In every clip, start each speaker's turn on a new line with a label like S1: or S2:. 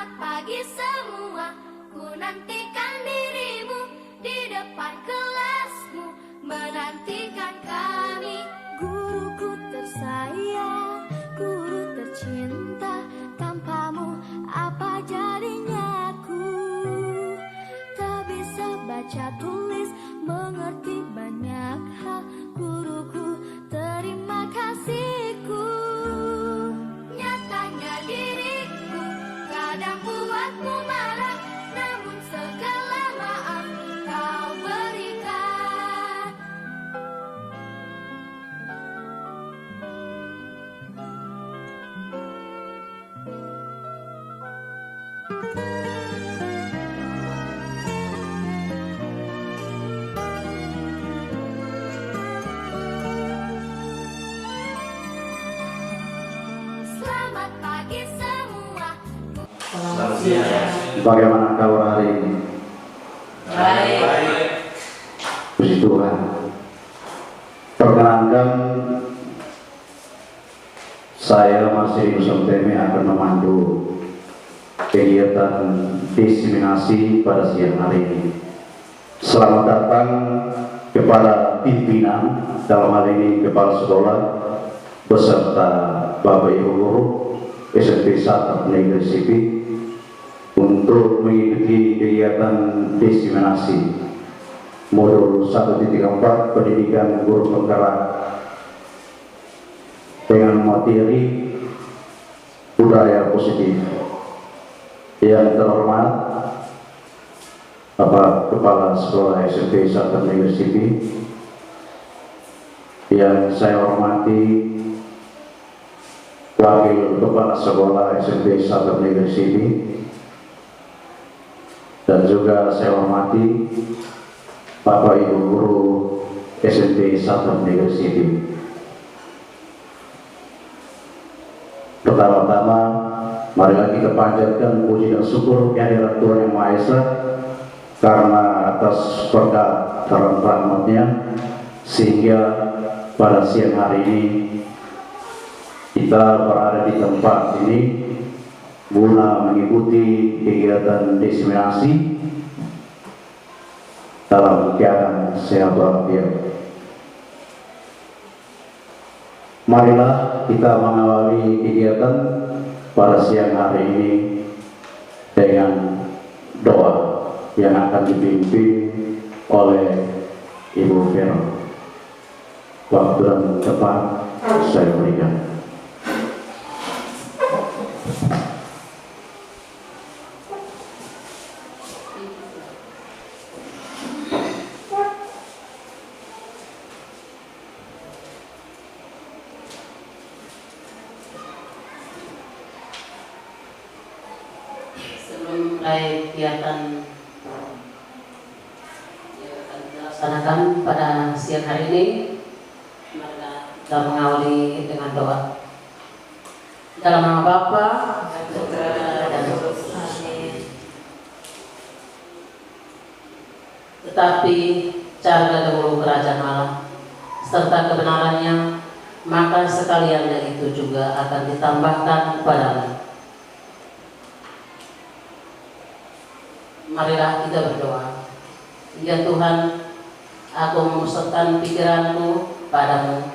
S1: Selamat pagi semua, ku nantikan dirimu di depan kelasmu, menantikan kami. Guruku tersayang, guru tercinta, tanpamu apa jadinya aku? Tak bisa baca tulis, mengerti banyak hal, guruku terima kasihku. Nyatanya diriku kadang buatmu marah, namun segala maaf kau berikan. Selamat pagi semua.
S2: Selamat siang.
S3: Bagaimana kau hari ini?
S2: Baik.
S3: Puji Tuhan. Perkenankan saya masih Nusantemi akan memandu kegiatan diseminasi pada siang hari ini. Selamat datang kepada pimpinan, dalam hal ini kepala sekolah beserta Bapak Ibu Guru SMP 1 Negeri Sipi untuk mengikuti kegiatan diseminasi modul 1.4 pendidikan guru penggerak dengan materi budaya positif. Yang terhormat Bapak Kepala Sekolah SMP 1 Negeri Sipi, yang saya hormati Wakil Kepala Sekolah SMP 1 Negeri Sipi, dan juga saya hormati Bapak Ibu Guru SMP 1 Negeri Sipi. Pertama-tama, marilah kita panjatkan puji dan syukur kehadirat Tuhan Yang Maha Esa karena atas berkat dan rahmat-Nya sehingga pada siang hari ini kita berada di tempat ini guna mengikuti kegiatan diseminasi dalam keadaan sehat walafiat. Marilah kita mengawali kegiatan pada siang hari ini dengan doa yang akan dipimpin oleh Ibu Vero. Waktu dan tempat saya berikan.
S2: Mulai kegiatan yang akan kita laksanakan pada siang hari ini, mari kita mengawali dengan doa. Dalam nama Bapa dan Roh Kudus. Tetapi carilah dahulu kerajaan Allah serta kebenarannya, maka sekaliannya itu juga akan ditambahkan kepadamu. Marilah kita berdoa. Ya Tuhan, aku memusatkan pikiranku padamu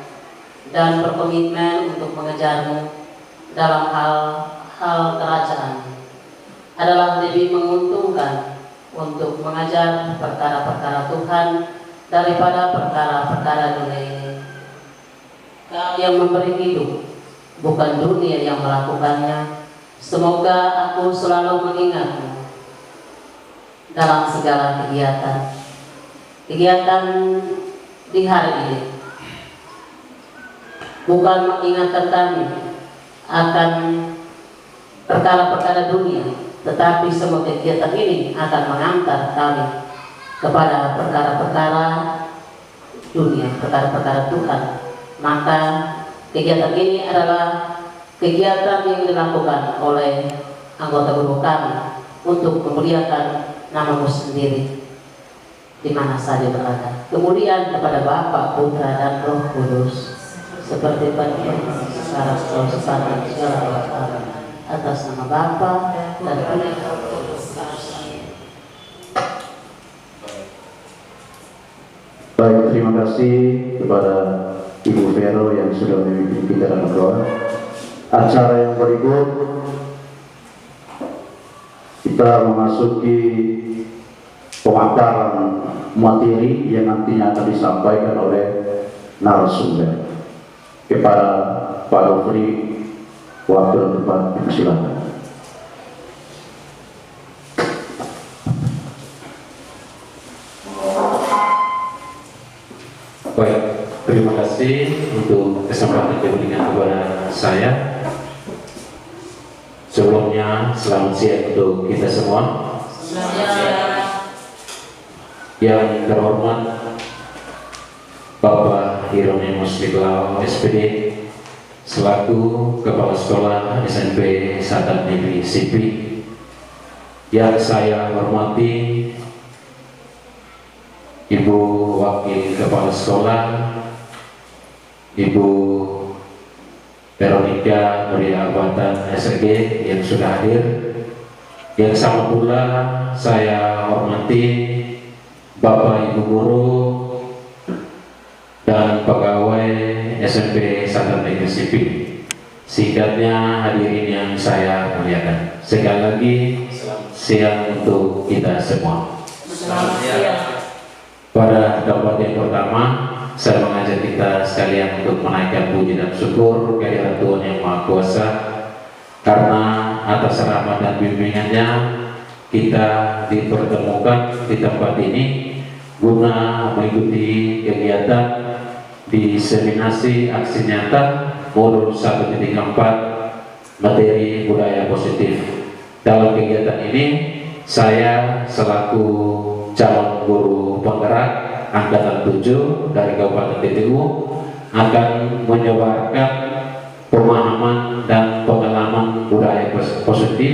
S2: dan berkomitmen untuk mengejarmu dalam hal kerajaan adalah lebih menguntungkan untuk mengajar perkara-perkara Tuhan daripada perkara-perkara dunia ini. Kau yang memberi hidup, bukan dunia yang melakukannya. Semoga aku selalu mengingatmu dalam segala kegiatan di hari ini. Bukan mengingatkan kami akan perkara-perkara dunia, tetapi semua kegiatan ini akan mengantar kami kepada perkara-perkara dunia, perkara-perkara Tuhan. Maka kegiatan ini adalah kegiatan yang dilakukan oleh anggota guru kami untuk memuliakan namamu sendiri di mana saja berada. Kemudian kepada Bapa, Putra dan Roh Kudus, seperti pada sekarang selalu sekarang segala waktu. atas nama Bapa dan Anak dan Roh Kudus.
S3: Baik, terima kasih kepada Ibu Vero yang sudah memimpin kita dalam doa. Acara yang berikut kita memasuki pemaparan materi yang nantinya akan disampaikan oleh narasumber. Kepada Pak Dovri, waktu dan tempat silakan.
S4: Baik, terima kasih untuk kesempatan yang diberikan kepada saya. Sebelumnya, selamat siang untuk kita semua. Yang terhormat Bapak Hieronymus Nicolau SPD selaku Kepala Sekolah SMP Satan Negeri Sipi, yang saya hormati Ibu Wakil Kepala Sekolah, Ibu Veronica Maria Abatan SRG yang sudah hadir, yang sama pula saya hormati Bapak Ibu Guru dan pegawai SMP Satan Negeri Sipi. Singkatnya, hadirin yang saya muliakan, sekali lagi selamat siang untuk kita semua.
S2: Selamat siang.
S4: Pada tempat yang pertama, saya mengajak kita sekalian untuk menaikkan puji dan syukur kehadirat Tuhan Yang Maha Kuasa, karena atas rahmat dan bimbingannya kita dipertemukan di tempat ini guna mengikuti kegiatan diseminasi aksi nyata modul 1.4 materi budaya positif. Dalam kegiatan ini, saya selaku calon guru penggerak angkatan 7 dari Kabupaten TTU akan menyebarkan pemahaman dan pengalaman budaya positif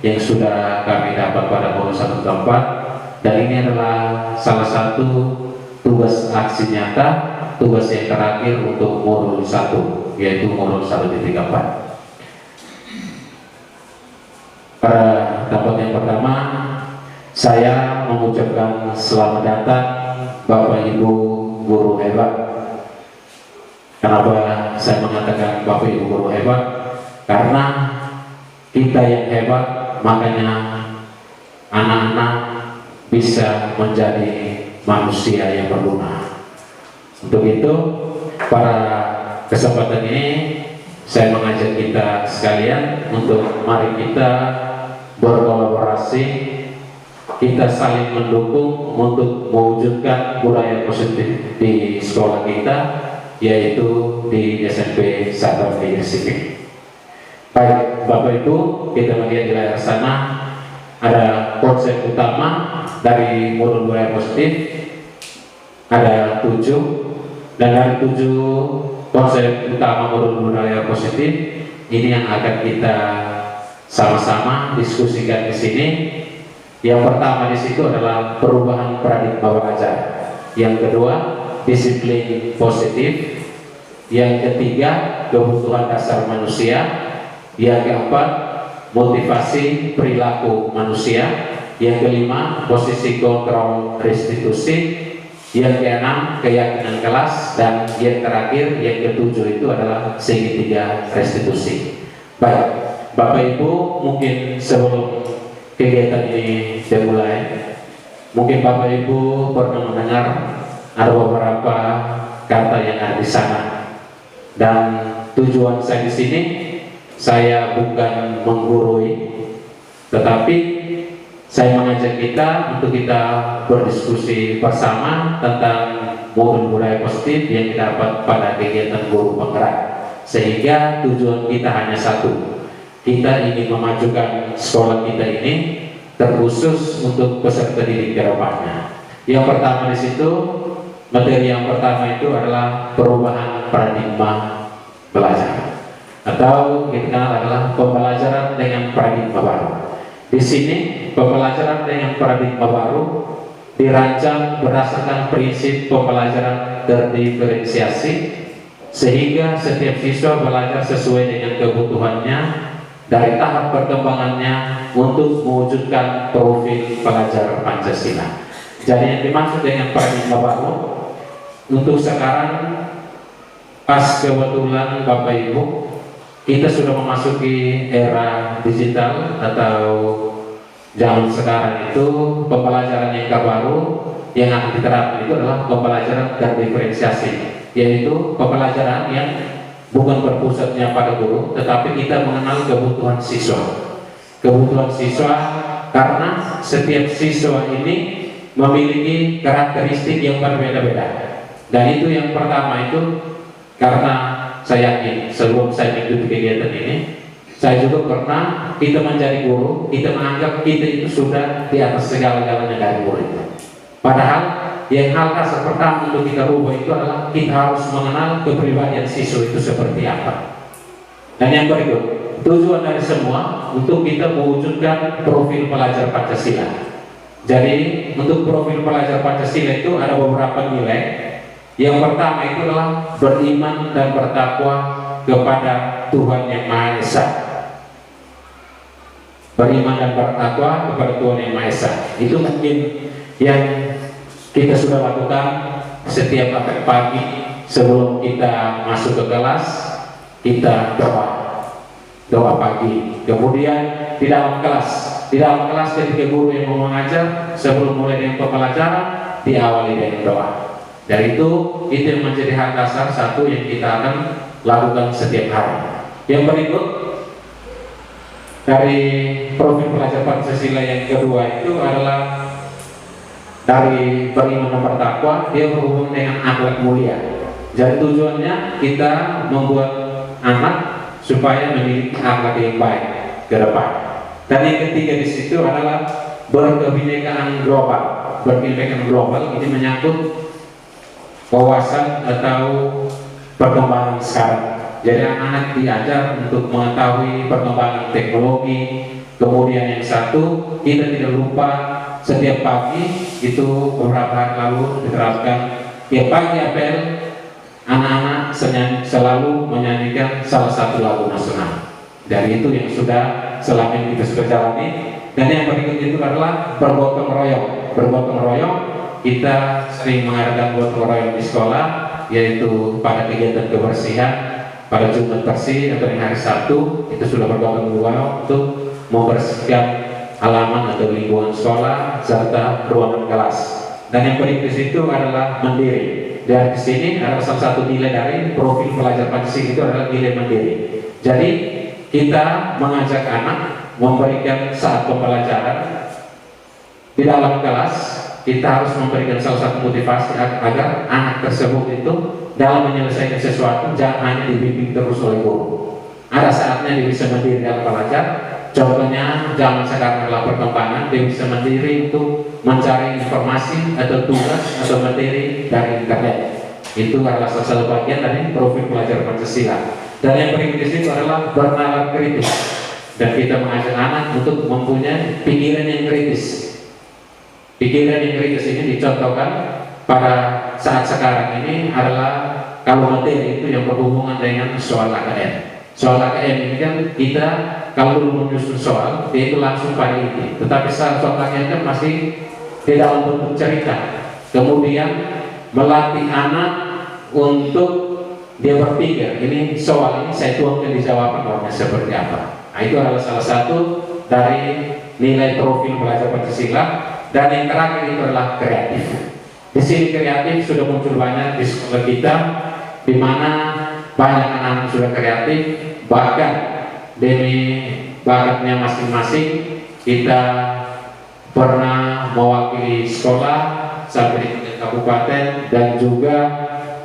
S4: yang sudah kami dapat pada modul 1.4, dan ini adalah salah satu tugas aksi nyata, tugas yang terakhir untuk modul 1, yaitu modul 1.4. Pada tempat yang pertama, saya mengucapkan selamat datang Bapak Ibu Guru hebat. Kenapa saya mengatakan Bapak Ibu Guru hebat? Karena kita yang hebat, makanya anak-anak bisa menjadi manusia yang berguna. Untuk itu, pada kesempatan ini saya mengajak kita sekalian untuk mari kita berkolaborasi, kita saling mendukung untuk mewujudkan budaya positif di sekolah kita, yaitu di SMP Satan Negeri Sipi. Baik, Bapak Ibu, kita melihat di layar sana ada konsep utama dari modul budaya positif, ada 7, dan dari 7 konsep utama modul budaya positif ini yang akan kita sama-sama diskusikan di sini. Yang pertama di situ adalah perubahan paradigma belajar. Yang kedua, disiplin positif. Yang ketiga, kebutuhan dasar manusia. Yang keempat, motivasi perilaku manusia. Yang kelima, posisi kontrol restitusi. Yang keenam, keyakinan kelas. Dan yang terakhir, yang ketujuh itu adalah segitiga restitusi. Baik, Bapak Ibu, mungkin sebelum kegiatan ini dimulai, mungkin Bapak Ibu pernah mendengar ada beberapa kata yang ada di sana. Dan tujuan saya di sini, saya bukan menggurui, tetapi saya mengajak kita untuk kita berdiskusi bersama tentang modul budaya positif yang kita dapat pada kegiatan guru penggerak. Sehingga tujuan kita hanya satu, kita ingin memajukan sekolah kita ini terkhusus untuk peserta didik ke depannya. Yang pertama di situ, materi yang pertama itu adalah perubahan paradigma belajar, atau kita kenal adalah pembelajaran dengan paradigma baru. Di sini pembelajaran dengan paradigma baru dirancang berdasarkan prinsip pembelajaran terdiferensiasi, sehingga setiap siswa belajar sesuai dengan kebutuhannya dari tahap perkembangannya untuk mewujudkan profil pelajar Pancasila. Jadi yang dimaksud dengan paradigma baru untuk sekarang, pas kebetulan Bapak Ibu kita sudah memasuki era digital atau zaman sekarang itu, pembelajaran yang terbaru yang akan diterapkan itu adalah pembelajaran terdiferensiasi, yaitu pembelajaran yang bukan berpusatnya pada guru, tetapi kita mengenal kebutuhan siswa. Kebutuhan siswa karena setiap siswa ini memiliki karakteristik yang berbeda-beda. Dan itu yang pertama itu, karena saya yakin sebelum saya mengikuti kegiatan ini, saya juga pernah, kita menjadi guru, kita menganggap kita itu sudah di atas segala-galanya dari guru itu. Padahal yang hal dasar pertama untuk kita rubah itu adalah kita harus mengenal kepribadian siswa itu seperti apa. Dan yang berikut, tujuan dari semua untuk kita mewujudkan profil pelajar Pancasila. Jadi untuk profil pelajar Pancasila itu ada beberapa nilai. Yang pertama itu adalah beriman dan bertakwa kepada Tuhan Yang Maha Esa. Beriman dan bertakwa kepada Tuhan Yang Maha Esa. Itu mungkin yang kita sudah lakukan setiap pagi sebelum kita masuk ke kelas, kita doa pagi. Kemudian di dalam kelas ketika guru yang mau mengajar, sebelum mulai dengan pembelajaran diawali dengan doa. Dari itu yang menjadi hal dasar satu yang kita akan lakukan setiap hari. Yang berikut dari profil pelajar Pancasila yang kedua itu adalah dari beriman dan bertakwa, dia berhubung dengan akhlak mulia. Jadi tujuannya kita membuat anak supaya memiliki akhlak yang baik ke depan. Dan yang ketiga di situ adalah berkebinekaan global. Berkebinekaan global ini menyangkut wawasan atau perkembangan sekarang. Jadi anak-anak diajar untuk mengetahui perkembangan teknologi. Kemudian yang satu, kita tidak lupa setiap pagi itu beberapa hari lalu diterapkan tiap pagi apel anak-anak selalu menyanyikan salah satu lagu nasional. Dari itu yang sudah selama ini kita sudah jalani. Dan yang berikut itu adalah bergotong royong. Bergotong royong, kita sering mengadakan gotong royong di sekolah, yaitu pada kegiatan kebersihan pada Jumat bersih atau hari Sabtu itu sudah bergotong royong untuk membersihkan halaman atau lingkungan sekolah serta ruangan kelas. Dan yang berikut itu adalah mandiri. Dan di sini adalah salah satu nilai dari profil pelajar Pancasila itu adalah nilai mandiri. Jadi kita mengajak anak memberikan saat pembelajaran di dalam kelas, kita harus memberikan salah satu motivasi agar anak tersebut itu dalam menyelesaikan sesuatu jangan hanya dibimbing terus oleh guru. Ada saatnya dia bisa mandiri dalam belajar. Contohnya zaman sekarang adalah perkembangan, dia bisa mandiri untuk mencari informasi atau tugas atau materi dari internet. Itu adalah salah satu bagian dari profil pelajar Pancasila. Dan yang berikut di situ adalah bernalar kritis. Dan kita mengajak anak untuk mempunyai pikiran yang kritis. Pikiran yang kritis ini dicontohkan pada saat sekarang ini adalah kalau materi itu yang berhubungan dengan soal AKM. Soal AKM ini kan kita kalau dulu menyusun soal, dia itu langsung pada ini. Tetapi saat soal AKM kan masih di dalam bentuk cerita. Kemudian melatih anak untuk dia berpikir, ini soal ini saya tuangkan di jawaban jawabnya seperti apa. Nah, itu adalah salah satu dari nilai profil pelajar Pancasila. Dan yang terakhir itu adalah kreatif. Di sini kreatif sudah muncul banyak di sekolah kita, di mana banyak anak-anak sudah kreatif, bahkan demi bakatnya masing-masing. Kita pernah mewakili sekolah sampai di tingkat kabupaten dan juga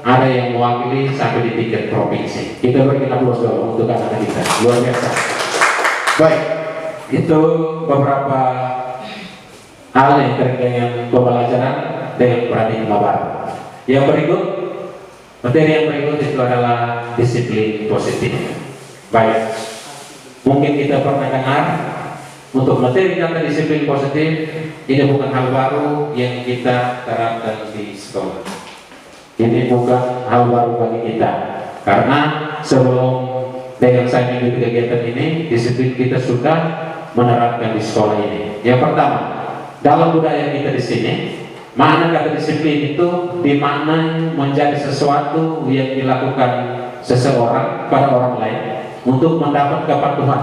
S4: ada yang mewakili sampai di tingkat provinsi. Kita berikan aplaus dulu untuk anak-anak kita, luar biasa. Baik, itu beberapa hal yang terkait dengan pembelajaran dengan paradigma baru. Yang berikut, materi yang berikut itu adalah disiplin positif. Baik, mungkin kita pernah dengar untuk materi kata disiplin positif ini bukan hal baru yang kita terapkan di sekolah. Ini bukan hal baru bagi kita, karena sebelum dengan saya mengikuti kegiatan ini, disiplin kita sudah menerapkan di sekolah ini. Yang pertama, dalam budaya kita di sini, makna kata disiplin itu dimaknai menjadi sesuatu yang dilakukan seseorang pada orang lain untuk mendapat kepatuhan.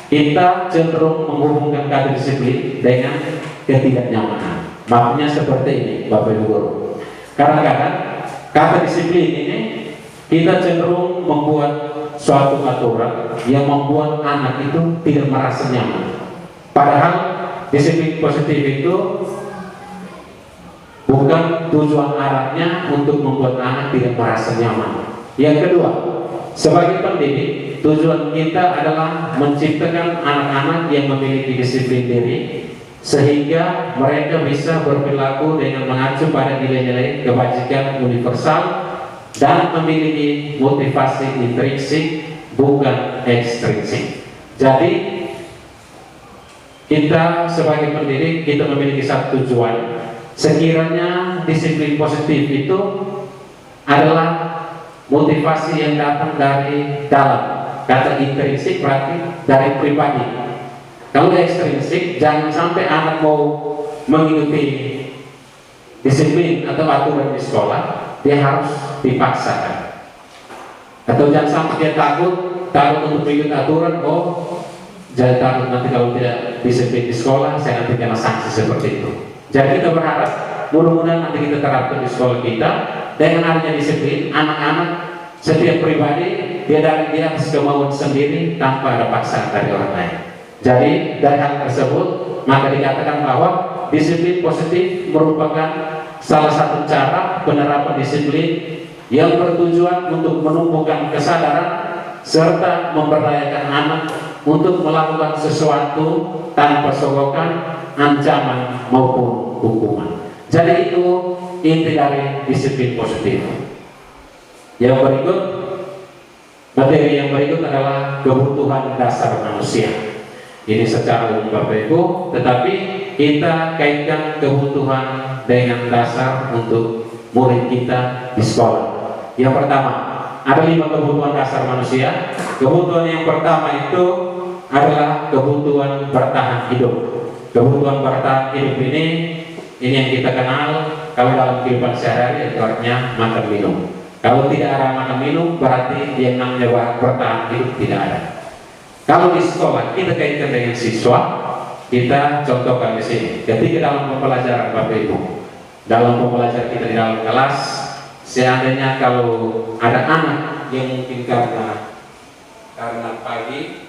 S4: Kita cenderung menghubungkan kata disiplin dengan ketidaknyamanan. Maksudnya seperti ini, Bapak Ibu Guru. Kadang-kadang kata disiplin ini kita cenderung membuat suatu aturan yang membuat anak itu tidak merasa nyaman. Padahal disiplin positif itu bukan tujuan arahnya untuk membuat anak tidak merasa nyaman. Yang kedua, sebagai pendidik, tujuan kita adalah menciptakan anak-anak yang memiliki disiplin diri sehingga mereka bisa berperilaku dengan mengacu pada nilai-nilai kebajikan universal dan memiliki motivasi intrinsik bukan ekstrinsik. Jadi kita sebagai pendidik kita memiliki satu tujuan. Sekiranya disiplin positif itu adalah motivasi yang datang dari dalam. Kata intrinsik berarti dari pribadi. Kalau ekstrinsik, jangan sampai anak mau mengikuti disiplin atau aturan di sekolah, dia harus dipaksakan. Atau jangan sampai dia takut untuk mengikuti aturan, jangan takut nanti kalau tidak disiplin di sekolah, saya nanti kena sanksi seperti itu. Jadi kita berharap mudah-mudahan nanti kita terapkan di sekolah kita dengan adanya disiplin, anak-anak setiap pribadi dia dari atas kemauan sendiri tanpa ada paksaan dari orang lain. Jadi dari hal tersebut maka dikatakan bahwa disiplin positif merupakan salah satu cara penerapan disiplin yang bertujuan untuk menumbuhkan kesadaran serta memberdayakan anak untuk melakukan sesuatu tanpa sogokan, ancaman maupun hukuman. Jadi itu inti dari disiplin positif. Yang berikut, materi yang berikut adalah kebutuhan dasar manusia. Ini secara umum Bapak Ibu, tetapi kita kaitkan kebutuhan dengan dasar untuk murid kita di sekolah. Yang pertama, ada 5 kebutuhan dasar manusia. Kebutuhan yang pertama itu adalah kebutuhan bertahan hidup. Kebutuhan bertahan hidup ini yang kita kenal kalau dalam kehidupan sehari-hari, artinya makan minum. Kalau tidak ada makan minum, berarti yang namanya bertahan hidup tidak ada. Kalau di sekolah kita kaitkan dengan siswa, kita contohkan di sini. Ketika dalam pembelajaran Bapak Ibu, dalam pembelajaran kita di dalam kelas, seandainya kalau ada anak yang mungkin karena pagi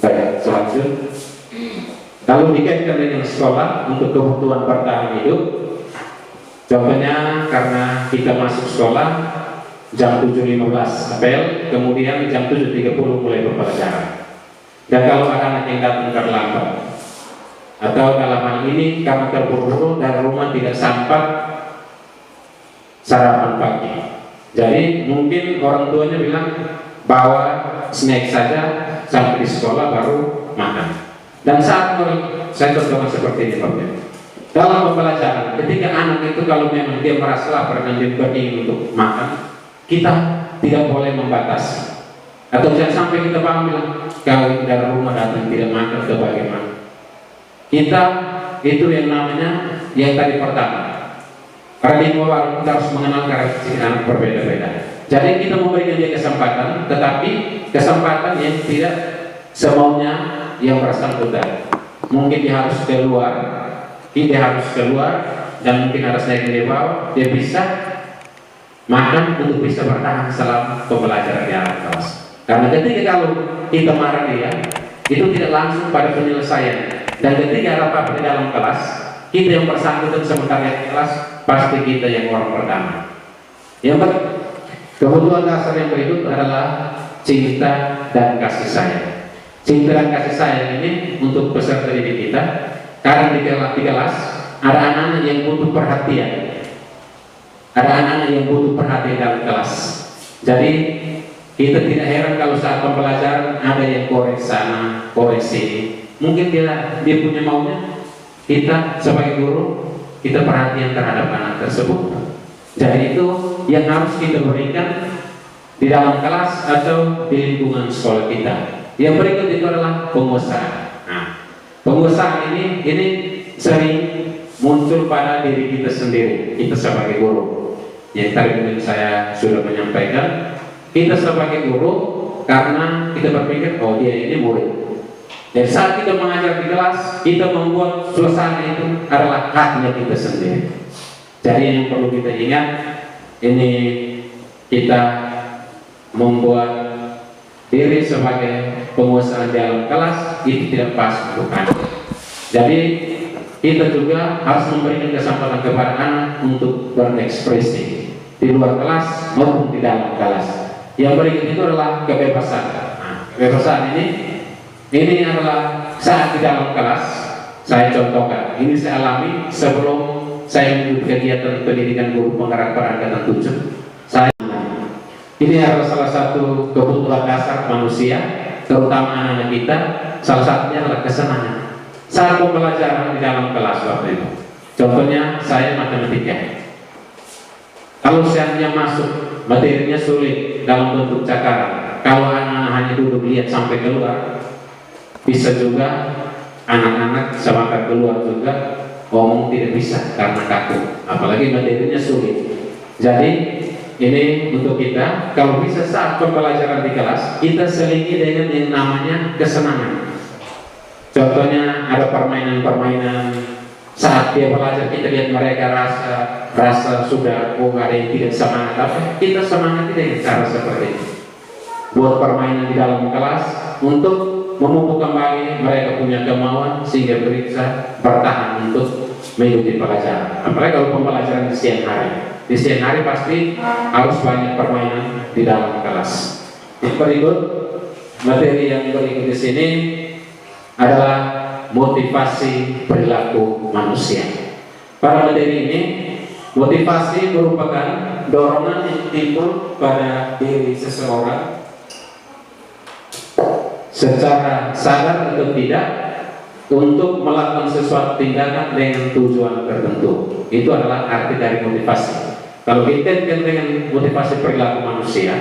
S4: baik, selanjutnya kalau dikaitkan dengan sekolah untuk kebutuhan bertahan hidup, contohnya karena kita masuk sekolah jam 7.15 apel, kemudian jam 7.30 mulai berpelajaran. Dan kalau ada anak yang datang terlambat, atau dalam hal ini karena terburu-buru dari rumah tidak sempat sarapan pagi, jadi mungkin orang tuanya bilang bawa snack saja sampai di sekolah baru makan. Dan saat saya contohkan seperti ini Bapak. Dalam pembelajaran, ketika anak itu kalau memang dia merasa lapar dan dia ingin untuk makan, kita tidak boleh membatasi. Atau jangan sampai kita bilang kalau dari rumah datang tidak makan ke bagaimana. Kita itu yang namanya yang tadi pertama. Paradigma baru kita harus mengenal karakteristik anak berbeda-beda. Jadi kita memberikan dia kesempatan, tetapi kesempatan yang tidak semaunya yang bersangkutan. Mungkin dia harus keluar, dan mungkin ada snack yang dia bawa, dia bisa makan untuk bisa bertahan selama pembelajaran di alam kelas. Karena ketika kalau kita marah dia, itu tidak langsung pada penyelesaian. Dan ketika ada apa di dalam kelas, kita yang bersangkutan sementara di kelas, pasti kita yang orang pertama. Yang kebutuhan dasar yang berikut adalah cinta dan kasih sayang. Cinta dan kasih sayang ini untuk peserta didik kita, karena di kelas ada anak-anak yang butuh perhatian. Ada anak-anak yang butuh perhatian dalam kelas. Jadi kita tidak heran kalau saat pembelajaran ada yang korek sana, korek sini. Mungkin dia punya maunya. Kita sebagai guru kita perhatian terhadap anak tersebut. Jadi itu yang harus kita berikan di dalam kelas atau di lingkungan sekolah kita. Yang berikut itu adalah penguasaan. Nah, penguasaan ini sering muncul pada diri kita sendiri, kita sebagai guru. Yang tadi mungkin saya sudah menyampaikan, kita sebagai guru karena kita berpikir, oh dia ini murid. Jadi saat kita mengajar di kelas, kita membuat suasana itu adalah haknya kita sendiri. Jadi yang perlu kita ingat, ini kita membuat diri sebagai penguasa dalam kelas itu tidak pas untuk anak. Jadi kita juga harus memberikan kesempatan kepada anak untuk berekspresi di luar kelas maupun di dalam kelas. Yang berikut itu adalah kebebasan. Nah, kebebasan ini adalah saat di dalam kelas. Saya contohkan, ini saya alami sebelum saya mengikuti kegiatan pendidikan guru penggerak perangkatan 7. Ini adalah salah satu kebutuhan dasar manusia, terutama anak-anak kita. Salah satunya adalah kesenangan saat pembelajaran di dalam kelas waktu itu. Contohnya saya matematika. Kalau seandainya masuk materinya sulit dalam bentuk cakaran, kalau anak-anak hanya duduk lihat sampai keluar, bisa juga anak-anak semangat keluar juga ngomong tidak bisa karena kaku, apalagi materinya sulit. Jadi ini untuk kita, kalau bisa saat pembelajaran di kelas kita selingi dengan yang namanya kesenangan. Contohnya ada permainan-permainan, saat dia belajar kita lihat mereka rasa sudah ada yang tidak semangat, tapi kita semangati dengan cara seperti itu. Buat permainan di dalam kelas untuk memupuk kembali mereka punya kemauan sehingga bisa bertahan untuk mengikuti pelajaran. Apalagi kalau pembelajaran di siang hari. Di siang hari pasti harus banyak permainan di dalam kelas. Yang berikut, materi yang berikut di sini adalah motivasi perilaku manusia. Pada materi ini, motivasi merupakan dorongan yang timbul pada diri seseorang secara sadar atau tidak untuk melakukan sesuatu tindakan dengan tujuan tertentu. Itu adalah arti dari motivasi. Kalau kita dengan motivasi perilaku manusia,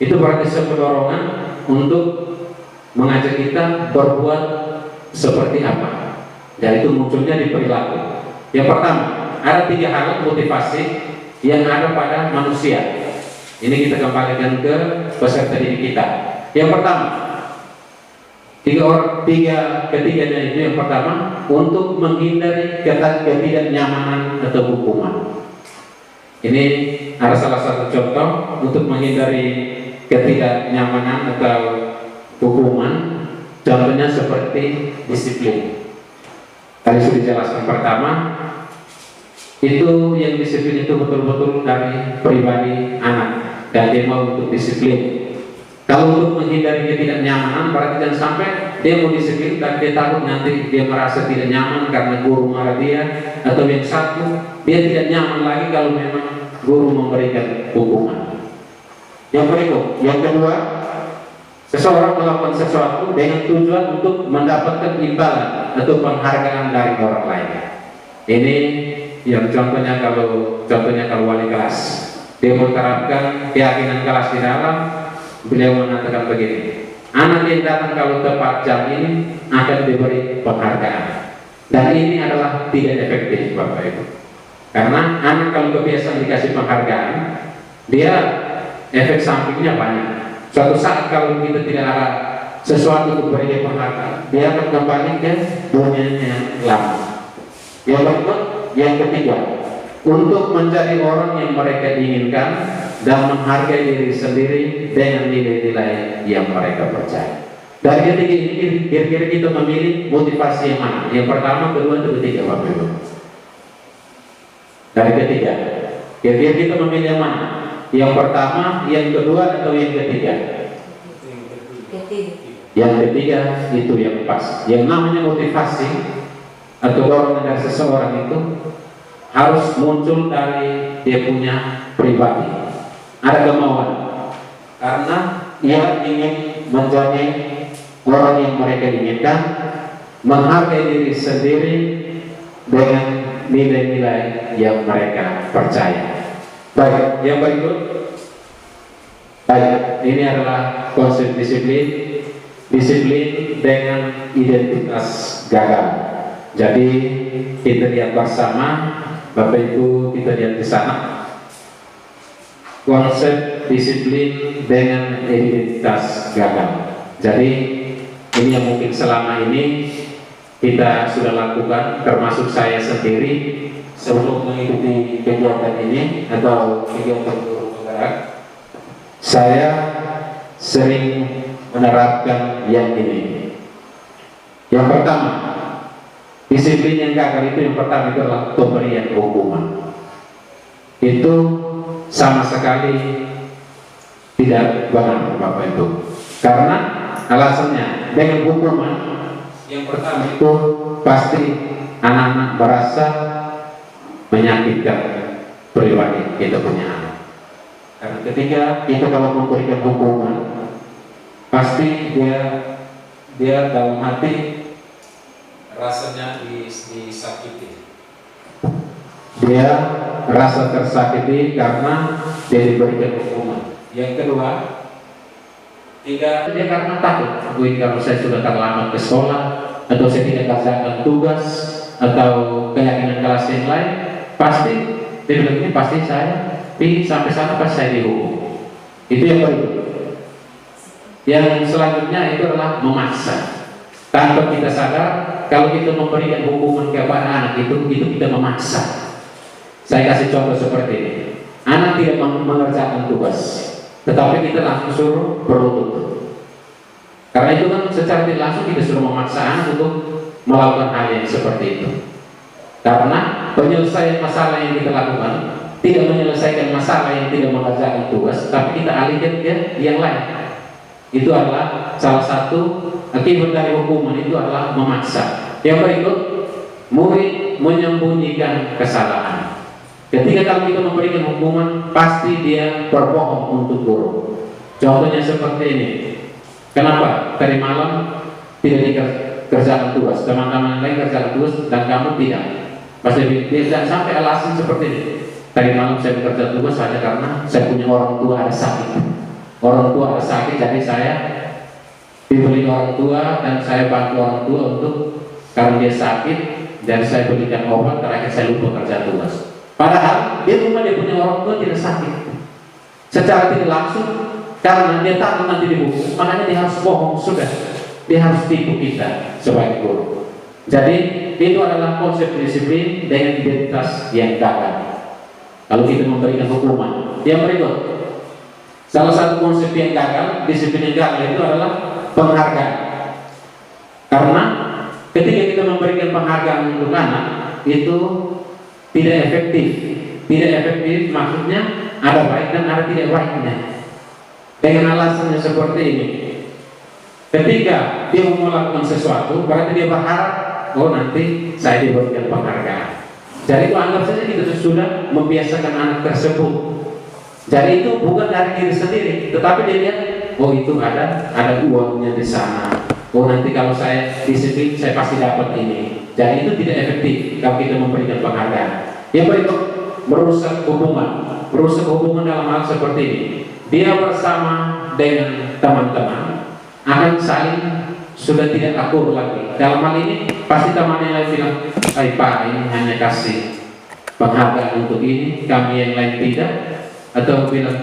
S4: itu berarti sebuah dorongan untuk mengajak kita berbuat seperti apa. Dan itu munculnya di perilaku. Yang pertama, ada 3 hal motivasi yang ada pada manusia. Ini kita kembalikan ke peserta didik kita. Yang pertama, ketiganya itu yang pertama untuk menghindari ketidaknyamanan atau hukuman. Ini ada salah satu contoh untuk menghindari ketidaknyamanan atau hukuman. Contohnya seperti disiplin. Tadi sudah dijelaskan pertama, itu yang disiplin itu betul-betul dari pribadi anak dan dia mau untuk disiplin. Kalau untuk menghindari ketidaknyamanan, berarti jangan sampai dia mau disiplin dan dia takut nanti dia merasa tidak nyaman karena guru marah dia, atau yang satu dia tidak nyaman lagi kalau memang guru memberikan hukuman. Yang berikut, yang kedua, seseorang melakukan sesuatu dengan tujuan untuk mendapatkan imbalan atau penghargaan dari orang lain. Ini yang contohnya kalau wali kelas, dia menerapkan keyakinan kelas di dalam. Beliau mengatakan begini, anak yang datang kalau tepat jam ini akan diberi penghargaan. Dan ini adalah tidak efektif Bapak Ibu. Karena anak kalau kebiasaan dikasih penghargaan, dia efek sampingnya banyak. Suatu saat kalau kita tidak ada sesuatu untuk beri penghargaan, dia akan kembali ke dunia yang lama. Yang berikut, yang ketiga, untuk menjadi orang yang mereka inginkan dan menghargai diri sendiri dengan nilai-nilai yang mereka percaya. Dari ketiga ini kira-kira kita memilih motivasi yang mana? Yang pertama, kedua, atau ketiga Bapak Ibu? Dari ketiga, kira-kira kita memilih yang mana? Yang pertama, yang kedua, atau yang ketiga? Yang ketiga itu yang pas. Yang namanya motivasi atau dorongan dari seseorang itu harus muncul dari dia punya pribadi. Ada kemauan karena ia ingin menjadi orang yang mereka inginkan, menghargai diri sendiri dengan nilai-nilai yang mereka percaya. Baik, yang berikut. Baik, ini adalah konsep disiplin. Disiplin dengan identitas gagal. Jadi kita lihat bersama, Bapak Ibu, kita lihat di sana. Konsep disiplin dengan identitas gagal. Jadi ini yang mungkin selama ini kita sudah lakukan, termasuk saya sendiri sebelum mengikuti kegiatan ini atau kegiatan guru penggerak, saya sering menerapkan yang ini. Yang pertama, disiplin yang gagal itu yang pertama itu adalah pemberian hukuman. Itu sama sekali tidak benar, Bapak Ibu. Karena alasannya dengan hukuman yang pertama itu pasti anak-anak merasa menyakitkan pribadi kita punya anak. Karena ketika kita kalau memberikan hukuman, pasti dia dalam hati rasanya disakiti. Dia rasa tersakiti karena dia diberikan hukuman. Yang kedua, dia karena takut. Kalau saya sudah terlambat ke sekolah, atau saya tidak kerjakan tugas, atau keyakinan kelas yang lain, pasti dia bilang ini pasti saya sampai sana pas saya dihukum. Itu yang berikut. Yang selanjutnya itu adalah memaksa. Tanpa kita sadar, kalau kita memberikan hukuman kepada anak itu kita memaksa. Saya kasih contoh seperti ini. Anak tidak mengerjakan tugas, tetapi kita langsung suruh berlutut. Karena itu kan secara tidak langsung kita suruh memaksa anak untuk melakukan hal yang seperti itu. Karena penyelesaian masalah yang kita lakukan tidak menyelesaikan masalah yang tidak mengerjakan tugas, tapi kita alihkan ke yang lain. Itu adalah salah satu akibat dari hukuman, itu adalah memaksa. Yang berikut, murid menyembunyikan kesalahan. Ketika kalau kita memberikan hukuman, pasti dia berbohong untuk guru. Contohnya seperti ini. Kenapa tadi malam tidak dikerjakan tugas, teman-teman lain kerjakan tugas dan kamu tidak? Pasti tidak sampai alasan seperti ini. Tadi malam saya bekerja tugas hanya karena saya punya orang tua ada sakit. Orang tua ada sakit, jadi saya dibeli orang tua dan saya bantu orang tua untuk karena dia sakit dan saya belikan obat, terakhir saya lupa kerja tugas. Padahal di rumah dia punya orang tua tidak sakit. Secara tidak langsung, karena dia takut nanti dihukum, makanya dia harus bohong sudah. Dia harus tipu kita sebagai guru. Jadi itu adalah konsep disiplin dengan identitas yang gagal. Kalau kita memberikan hukuman, yang berikut, salah satu konsep yang gagal, disiplin yang gagal itu adalah penghargaan. Karena ketika kita memberikan penghargaan untuk anak itu tidak efektif. Tidak efektif maksudnya ada baik dan ada tidak baiknya. Dengan alasannya seperti ini. Ketika dia mau melakukan sesuatu, berarti dia berharap, oh nanti saya diberikan penghargaan. Jadi itu anggap saja kita sudah membiasakan anak tersebut. Jadi itu bukan dari diri sendiri, tetapi dia lihat, oh itu ada uangnya di sana. Oh nanti kalau saya disiplin, saya pasti dapat ini. Jadi itu tidak efektif kalau kita memberikan penghargaan. Yang berikut, merusak hubungan dalam hal seperti ini. Dia bersama dengan teman-teman akan saling sudah tidak akur lagi. Dalam hal ini pasti teman yang lain bilang, Pak ini hanya kasih penghargaan untuk ini, kami yang lain tidak. Atau bilang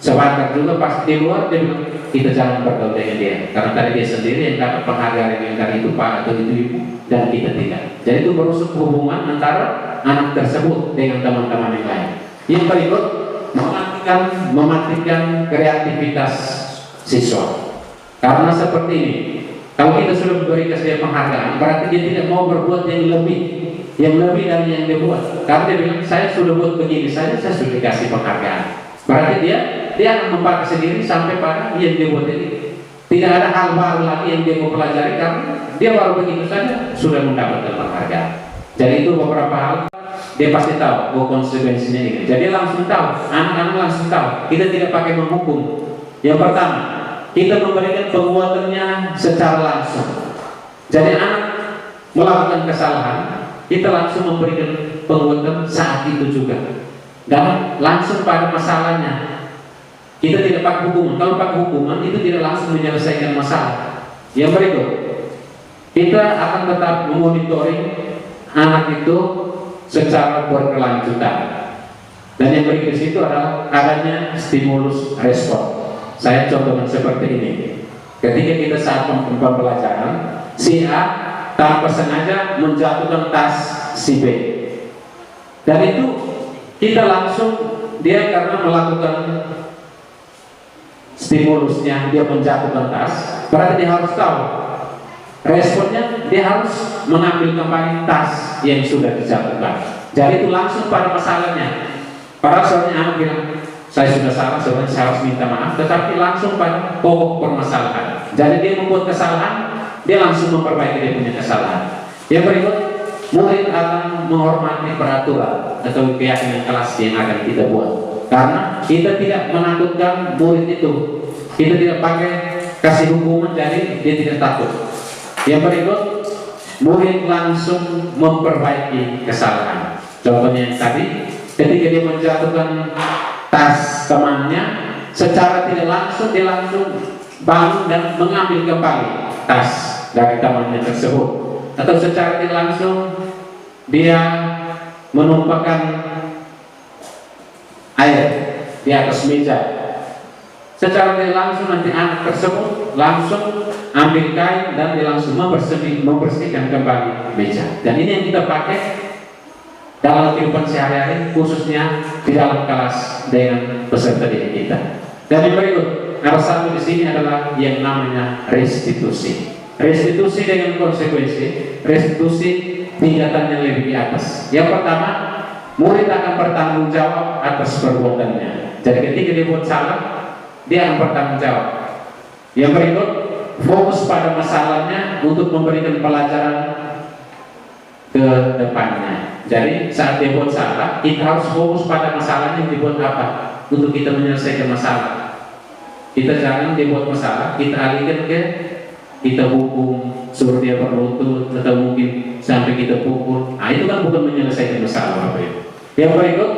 S4: sebentar juga pas di luar dia bilang kita jangan bergaul dengan dia karena tadi dia sendiri yang dapat penghargaan yang dari itu Pak atau itu Ibu dan kita tidak. Jadi itu merusak hubungan antara anak tersebut dengan teman-teman yang lain. Yang berikut, mematikan kreativitas siswa. Karena seperti ini, kalau kita sudah memberikan dia penghargaan, berarti dia tidak mau berbuat yang lebih dari yang dia buat. Karena dia bilang saya sudah buat begini saja, saya sudah dikasih penghargaan. Berarti dia akan mempakai sendiri sampai pada yang dia buat ini. Tidak ada hal baru lagi yang dia mau pelajari karena dia baru begitu saja sudah mendapatkan penghargaan. Jadi itu beberapa hal dia pasti tahu konsekuensinya ini. Jadi langsung tahu, anak-anak langsung tahu. Kita tidak pakai menghukum. Yang pertama, kita memberikan penguatannya secara langsung. Jadi anak melakukan kesalahan, kita langsung memberikan penguatan saat itu juga. Dan langsung pada masalahnya. Kita tidak pakai hukuman. Kalau pakai hukuman itu tidak langsung menyelesaikan masalah. Yang berikut, kita akan tetap memonitoring anak itu secara berkelanjutan. Dan yang berikut di situ adalah adanya stimulus respon. Saya contohkan seperti ini. Ketika kita saat pembelajaran, si A tanpa sengaja menjatuhkan tas si B. Dan itu kita langsung, dia karena melakukan stimulusnya, dia menjatuhkan tas, berarti dia harus tahu responnya, dia harus mengambil kembali tas yang sudah dijatuhkan. Jadi itu langsung pada masalahnya. Padahal soalnya anak bilang, saya sudah salah, sebenarnya saya harus minta maaf, tetapi langsung pada pokok permasalahan. Jadi dia membuat kesalahan, dia langsung memperbaiki dia punya kesalahan. Yang berikut, murid akan menghormati peraturan atau keyakinan kelas yang akan kita buat. Karena kita tidak menakutkan murid itu, kita tidak pakai kasih hukuman, jadi dia tidak takut. Yang berikut, murid langsung memperbaiki kesalahan. Contohnya yang tadi, ketika dia menjatuhkan tas temannya, secara tidak langsung dia langsung bangun dan mengambil kembali tas dari temannya tersebut. Atau secara tidak langsung dia menumpahkan air di atas meja. Secara tidak langsung nanti anak tersebut langsung ambil kain dan dia langsung membersihkan kembali meja. Dan ini yang kita pakai dalam kehidupan sehari-hari, khususnya di dalam kelas dengan peserta didik kita. Dan yang berikut, ada satu di sini adalah yang namanya restitusi. Restitusi dengan konsekuensi, restitusi tingkatannya lebih di atas. Yang pertama, murid akan bertanggung jawab atas perbuatannya. Jadi ketika dia buat salah, dia akan bertanggung jawab. Yang berikut, fokus pada masalahnya untuk memberikan pelajaran ke depannya. Jadi saat dia buat salah, kita harus fokus pada masalahnya yang dibuat apa, untuk kita menyelesaikan masalah. Kita jangan dia buat masalah, kita alihkan ke kita hukum, suruh dia berlutut, atau mungkin sampai kita pukul. Nah, itu kan bukan menyelesaikan masalah. Yang berikut,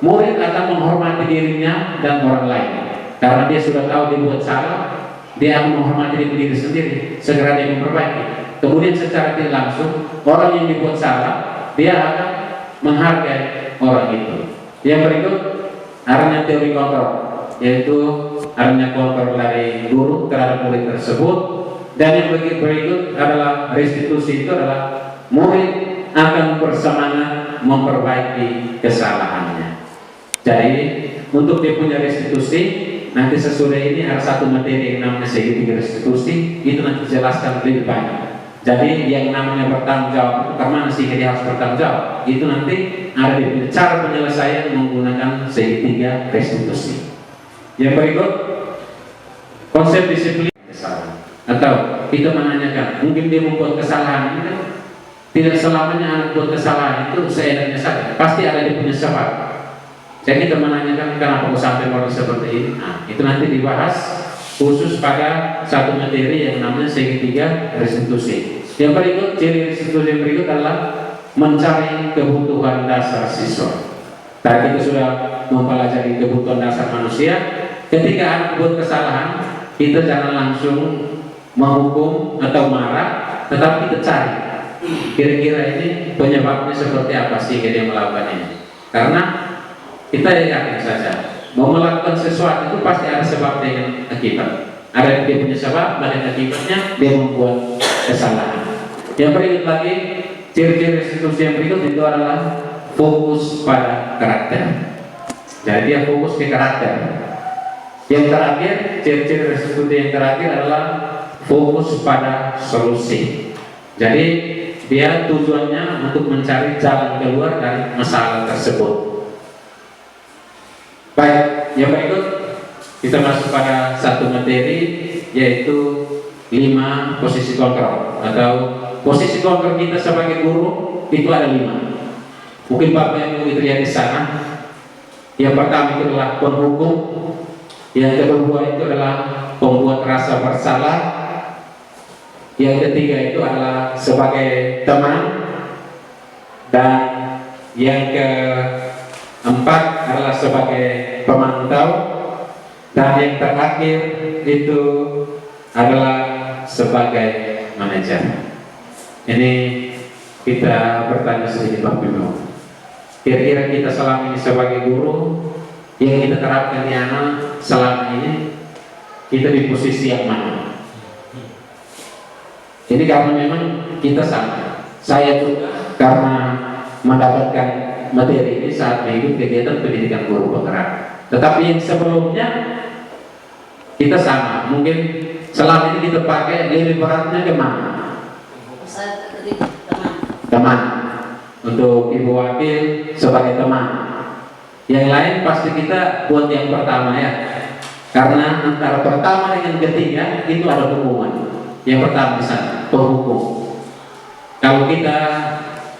S4: murid akan menghormati dirinya dan orang lain. Karena dia sudah tahu dia buat salah, dia akan menghormati diri sendiri, segera dia memperbaiki. Kemudian secara tidak langsung, orang yang dibuat salah, dia akan menghargai orang itu. Yang berikut, adanya teori kontrol, yaitu adanya kontrol dari guru terhadap murid tersebut. Dan yang berikut adalah restitusi, itu adalah murid akan bersemangat memperbaiki kesalahannya. Jadi untuk dia punya restitusi, nanti sesudah ini ada satu materi yang namanya segitiga restitusi, itu nanti dijelaskan lebih banyak. Jadi yang namanya bertanggung jawab itu kemana sih dia harus bertanggung jawab, itu nanti ada di cara penyelesaian menggunakan segitiga restitusi. Yang berikut, konsep disiplin kesalahan. Atau kita menanyakan, mungkin dia membuat kesalahan ini kan tidak selamanya anak buat kesalahan itu seenaknya saja, pasti ada dia punya sebab. Jadi kita menanyakan kenapa kok sampai orang seperti ini. Nah, itu nanti dibahas khusus pada satu materi yang namanya segitiga restitusi. Yang berikut, ciri restitusi yang berikut adalah mencari kebutuhan dasar siswa. Tadi kita sudah mempelajari kebutuhan dasar manusia. Ketika anak buat kesalahan, kita jangan langsung menghukum atau marah, tetapi kita cari kira-kira ini penyebabnya seperti apa sih dia melakukan ini. Karena kita yakin saja mau melakukan sesuatu itu pasti ada sebab dengan akibat. Ada dia punya sebab, dan akibatnya dia membuat kesalahan. Yang berikut lagi, ciri-ciri restitusi yang berikut itu adalah fokus pada karakter. Jadi dia fokus ke karakter. Yang terakhir, ciri-ciri restitusi yang terakhir adalah fokus pada solusi. Jadi dia tujuannya untuk mencari jalan keluar dari masalah tersebut. Baik, yang berikut kita masuk pada satu materi, yaitu 5 posisi kontrol. Atau posisi kontrol kita sebagai guru itu ada 5. Mungkin Bapak yang lihat di sana. Yang pertama itu adalah penghukum, yang kedua itu adalah pembuat rasa bersalah, yang ketiga itu adalah sebagai teman, Dan yang keempat adalah sebagai pemantau, dan yang terakhir itu adalah sebagai manajer. Ini kita bertanya sedikit Bapak Ibu. Kira-kira kita selama ini sebagai guru yang kita terapkan di anak selama ini, kita di posisi yang mana? Ini karena memang kita sama. Saya juga karena mendapatkan materi ini saat mengikuti kegiatan pendidikan guru penggerak. Tetapi yang sebelumnya kita sama. Mungkin selama ini kita pakai lebih beratnya kemana? Teman. Untuk ibu wakil sebagai teman. Yang lain pasti kita buat yang pertama ya. Karena antara pertama dengan ketiga itu ada hubungan. Yang pertama di sana penghukum. Kalau kita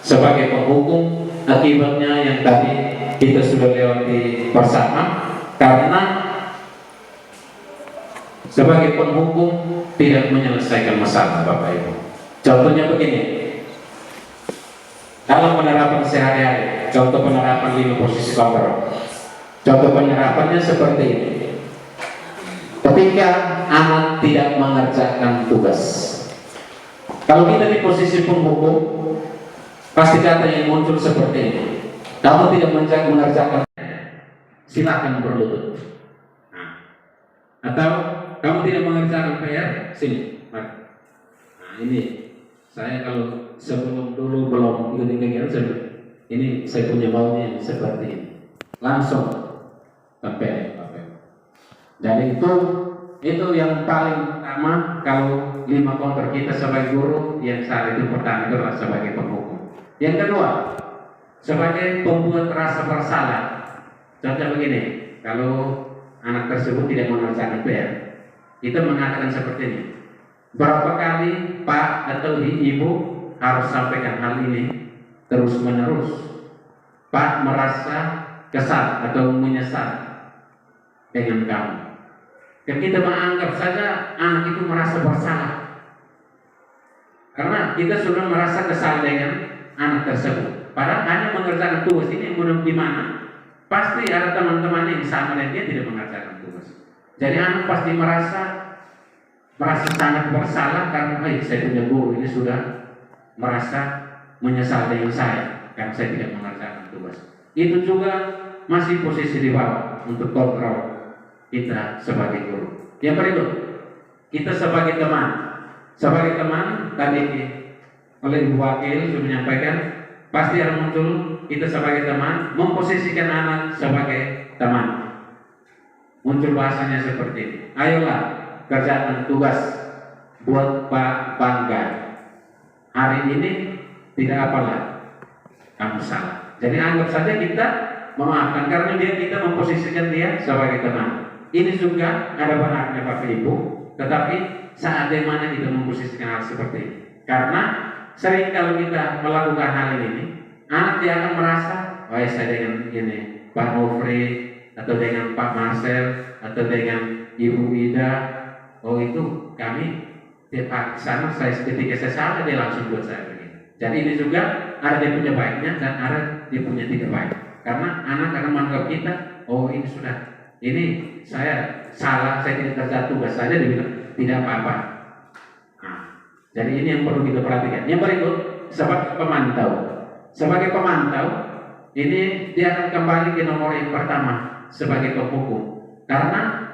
S4: sebagai penghukum, akibatnya yang tadi kita sudah lewati bersama. Karena sebagai penghukum tidak menyelesaikan masalah Bapak Ibu. Contohnya begini. Dalam penerapan sehari-hari, contoh penerapan 5 posisi kontrol. Contoh penerapannya seperti ini. Ketika anak tidak mengerjakan tugas, kalau kita di posisi penghukum, pasti kata yang muncul seperti ini. Kamu tidak mengerjakan, silakan berlutut. Atau kamu tidak mengerjakan PR, sini. Nah ini saya kalau sebelum dulu belum ikutin kegiatan ini saya punya maunya seperti ini. Langsung sampai. Jadi itu yang paling utama kalau 5 counter kita sebagai guru. Yang saat itu pertama itu adalah sebagai penghukum. Yang kedua, sebagai pembuat rasa bersalah. Contoh begini, kalau anak tersebut tidak mengerjakan PR, kita mengatakan seperti ini. Berapa kali Pak atau Ibu harus sampaikan hal ini terus menerus? Pak merasa kesal atau menyesal dengan kamu. Dan kita menganggap saja anak itu merasa bersalah karena kita sudah merasa kesal dengan anak tersebut. Padahal hanya mengerjakan tugas ini menurut gimana? Pasti ada teman-teman yang sama dan dia tidak mengerjakan tugas. Jadi anak pasti merasa sangat bersalah karena saya punya guru ini sudah merasa menyesal dengan saya karena saya tidak mengerjakan tugas. Itu juga masih posisi di bawah untuk kontrol kita sebagai guru. Yang berikut, kita sebagai teman. Sebagai teman tadi oleh Ibu Wakil sudah menyampaikan, pasti akan muncul kita sebagai teman memposisikan anak sebagai teman. Muncul bahasanya seperti ini. Ayolah kerjakan tugas buat Pak bangga. Hari ini tidak apalah kamu salah. Jadi anggap saja kita memaafkan karena kita memposisikan dia sebagai teman. Ini juga ada benarnya Bapak Ibu, tetapi saat yang mana kita memposisikan hal seperti ini. Karena sering kalau kita melakukan hal ini, anak dia akan merasa, saya dengan ini Pak Nofri atau dengan Pak Marcel atau dengan Ibu Ida, itu kami tiap sana saya ketika saya salah dia langsung buat saya begini. Jadi ini juga ada dia punya baiknya dan ada dia punya tidak baik. Karena anak akan menganggap kita, ini sudah, ini saya salah, saya tidak kerja tugas saja, dia bilang tidak apa-apa. Nah, jadi ini yang perlu kita perhatikan. Yang berikut sebagai pemantau. Sebagai pemantau, ini dia akan kembali ke nomor yang pertama sebagai penghukum. Karena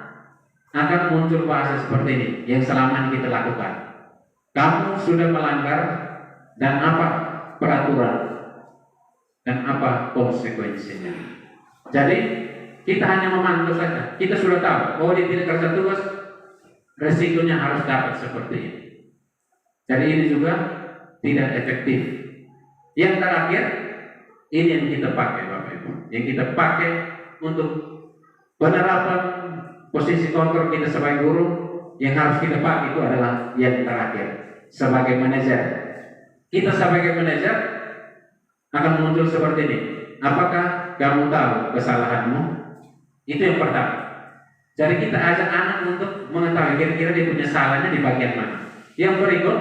S4: akan muncul bahasa seperti ini yang selama ini kita lakukan. Kamu sudah melanggar dan apa peraturan dan apa konsekuensinya. Jadi kita hanya memantau saja. Kita sudah tahu dia tidak kerja tugas, resikonya harus dapat seperti ini. Jadi ini juga tidak efektif. Yang terakhir, ini yang kita pakai Bapak Ibu. Yang kita pakai untuk penerapan posisi kontrol kita sebagai guru, yang harus kita pakai itu adalah yang terakhir, sebagai manajer. Kita sebagai manajer akan muncul seperti ini. Apakah kamu tahu kesalahanmu? Itu yang pertama. Jadi kita ajak anak untuk mengetahui kira-kira dia punya salahnya di bagian mana. Yang berikut,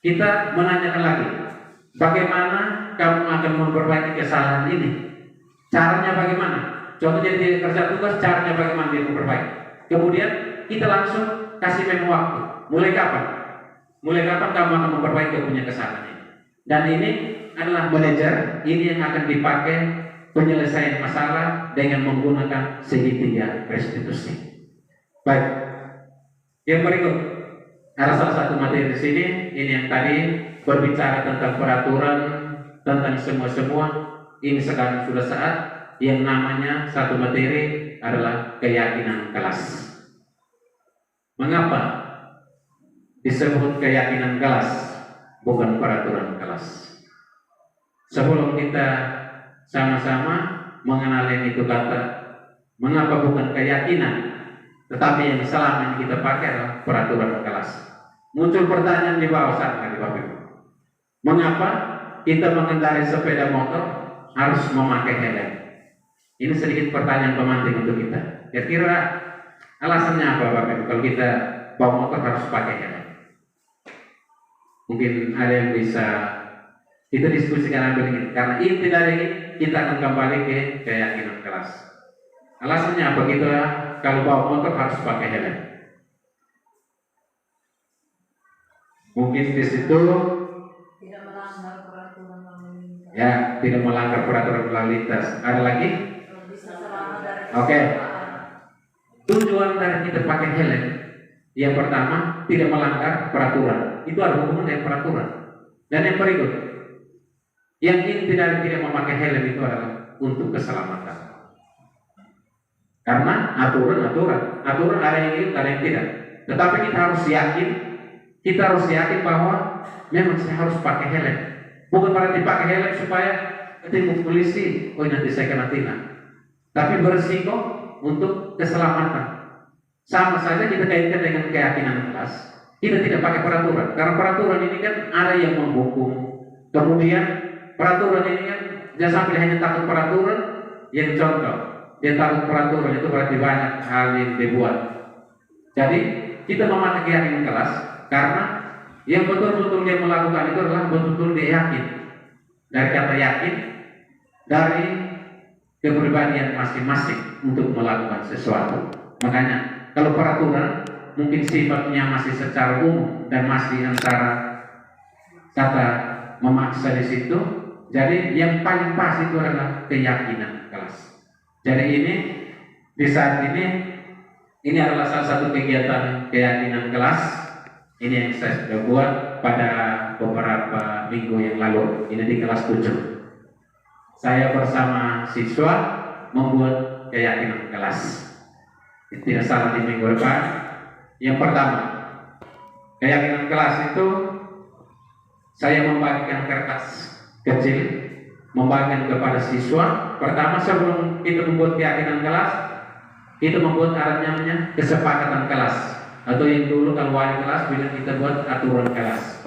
S4: kita menanyakan lagi, bagaimana kamu akan memperbaiki kesalahan ini? Caranya bagaimana? Contohnya di kerja tugas, caranya bagaimana dia memperbaiki? Kemudian kita langsung kasih menu waktu. Mulai kapan? Mulai kapan kamu akan memperbaiki punya kesalahan ini? Dan ini adalah manajer, ini yang akan dipakai penyelesaian masalah dengan menggunakan segitiga restitusi. Baik, yang berikut ada salah satu materi di sini. Ini yang tadi berbicara tentang peraturan, tentang semua. Ini sekarang sudah saat yang namanya satu materi adalah keyakinan kelas. Mengapa disebut keyakinan kelas, bukan peraturan kelas? Sebelum kita sama-sama mengenal yang itu kata, mengapa bukan keyakinan, tetapi yang selama ini kita pakai adalah peraturan kelas. Muncul pertanyaan di bawah sana, di Bapak Ibu. Mengapa kita mengendarai sepeda motor harus memakai helm? Ini sedikit pertanyaan pemantik untuk kita. Kira-kira alasannya apa Bapak Ibu kalau kita bawa motor harus pakai helm? Mungkin ada yang bisa kita diskusikan begini. Karena inti dari ini kita akan kembali ke keyakinan kelas. Alasannya apa kita kalau bawa motor harus pakai helm? Mungkin di situ
S5: tidak melanggar peraturan lalu lintas.
S4: ya, tidak melanggar peraturan lalu lintas. Ada lagi?
S5: Bisa selamat dari
S4: Oke.
S5: kesalahan.
S4: Tujuan dari kita pakai helm yang pertama tidak melanggar peraturan. Itu ada hubungan dengan peraturan. Dan yang berikut, yang inti dari tidak memakai helm itu adalah untuk keselamatan. Karena aturan ada yang ingin, ada yang tidak. Tetapi kita harus yakin bahwa memang saya harus pakai helm. Bukan berarti pakai helm supaya ketemu polisi, oh nanti saya kena tilang. Tapi berisiko untuk keselamatan. Sama saja kita kaitkan dengan keyakinan kelas. Kita tidak pakai peraturan, karena peraturan ini kan ada yang menghukum. Kemudian peraturan ini kan jangan sampai hanya takut peraturan. Yang contoh, dia takut peraturan itu berarti banyak hal yang dibuat. Jadi kita memakai keyakinan kelas karena yang betul-betul dia melakukan itu adalah betul-betul dia yakin. Dari kata yakin, dari kepribadian masing-masing untuk melakukan sesuatu. Makanya kalau peraturan mungkin sifatnya masih secara umum dan masih antara kata memaksa di situ. Jadi yang paling pas itu adalah keyakinan kelas. Jadi ini di saat ini adalah salah satu kegiatan keyakinan kelas. Ini yang saya sudah buat pada beberapa minggu yang lalu. Ini di kelas 7. Saya bersama siswa membuat keyakinan kelas. Tidak salah di minggu depan. Yang pertama, keyakinan kelas itu saya membagikan kertas kecil, membagikan kepada siswa. Pertama sebelum kita membuat keyakinan kelas, kita membuat namanya kesepakatan kelas. Atau yang dulu kalau wali kelas bilang kita buat aturan kelas.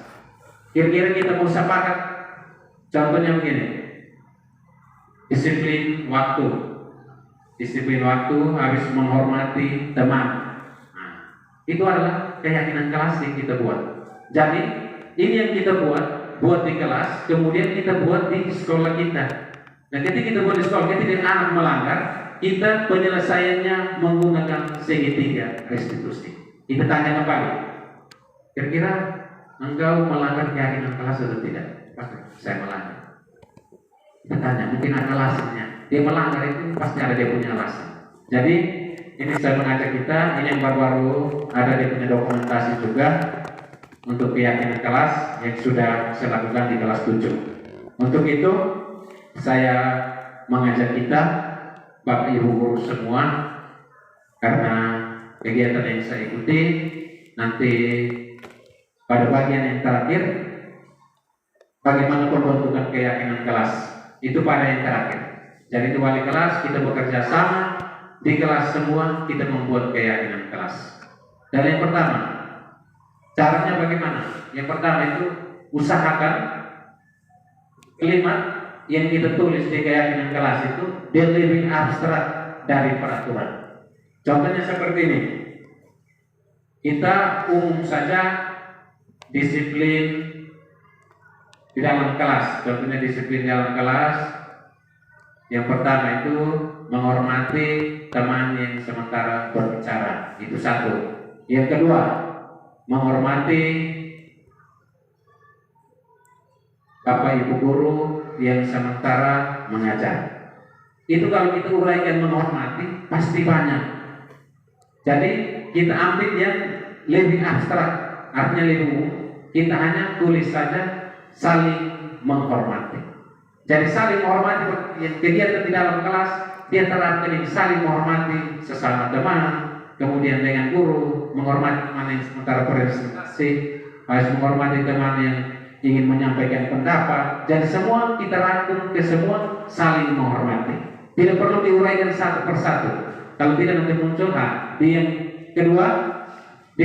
S4: Kira-kira kita mau sepakat. Contohnya begini, disiplin waktu. Disiplin waktu harus menghormati teman. Nah, itu adalah keyakinan kelas yang kita buat. Jadi ini yang kita buat di kelas, kemudian kita buat di sekolah kita. Nah, ketika kita buat di sekolah kita tidak anak melanggar, kita penyelesaiannya menggunakan segitiga restitusi. Kita tanya kembali, kira-kira engkau melanggar keyakinan kelas atau tidak? Pasti saya melanggar. Kita tanya, mungkin ada alasannya. Dia melanggar itu pasti ada dia punya alasan. Jadi ini saya mengajak kita, ini yang baru-baru ada dia punya dokumentasi juga untuk keyakinan kelas yang sudah saya lakukan di kelas 7. Untuk itu saya mengajak kita, Bapak Ibu guru semua, karena kegiatan yang saya ikuti nanti pada bagian yang terakhir, bagaimana pembentukan keyakinan kelas itu pada yang terakhir. Jadi di wali kelas kita bekerja sama, di kelas semua kita membuat keyakinan kelas. Dan yang pertama, caranya bagaimana? Yang pertama itu usahakan kalimat yang kita tulis di keyakinan kelas itu dia lebih abstrak dari peraturan. Contohnya seperti ini. Kita umum saja disiplin di dalam kelas. Contohnya disiplin dalam kelas. Yang pertama itu menghormati teman yang sementara berbicara. Itu satu. Yang kedua, menghormati Bapak Ibu guru yang sementara mengajar. Itu kalau kita uraikan menghormati pasti banyak. Jadi kita ambil yang lebih abstrak, artinya lebih umum. Kita hanya tulis saja saling menghormati. Jadi saling menghormati kegiatan di dalam kelas dia terapkan ini, saling menghormati sesama teman, kemudian dengan guru, menghormati teman yang sementara presentasi, harus menghormati teman yang ingin menyampaikan pendapat. Jadi semua kita rangkum ke semua saling menghormati. Tidak perlu diuraikan satu persatu. Kalau tidak nanti muncul di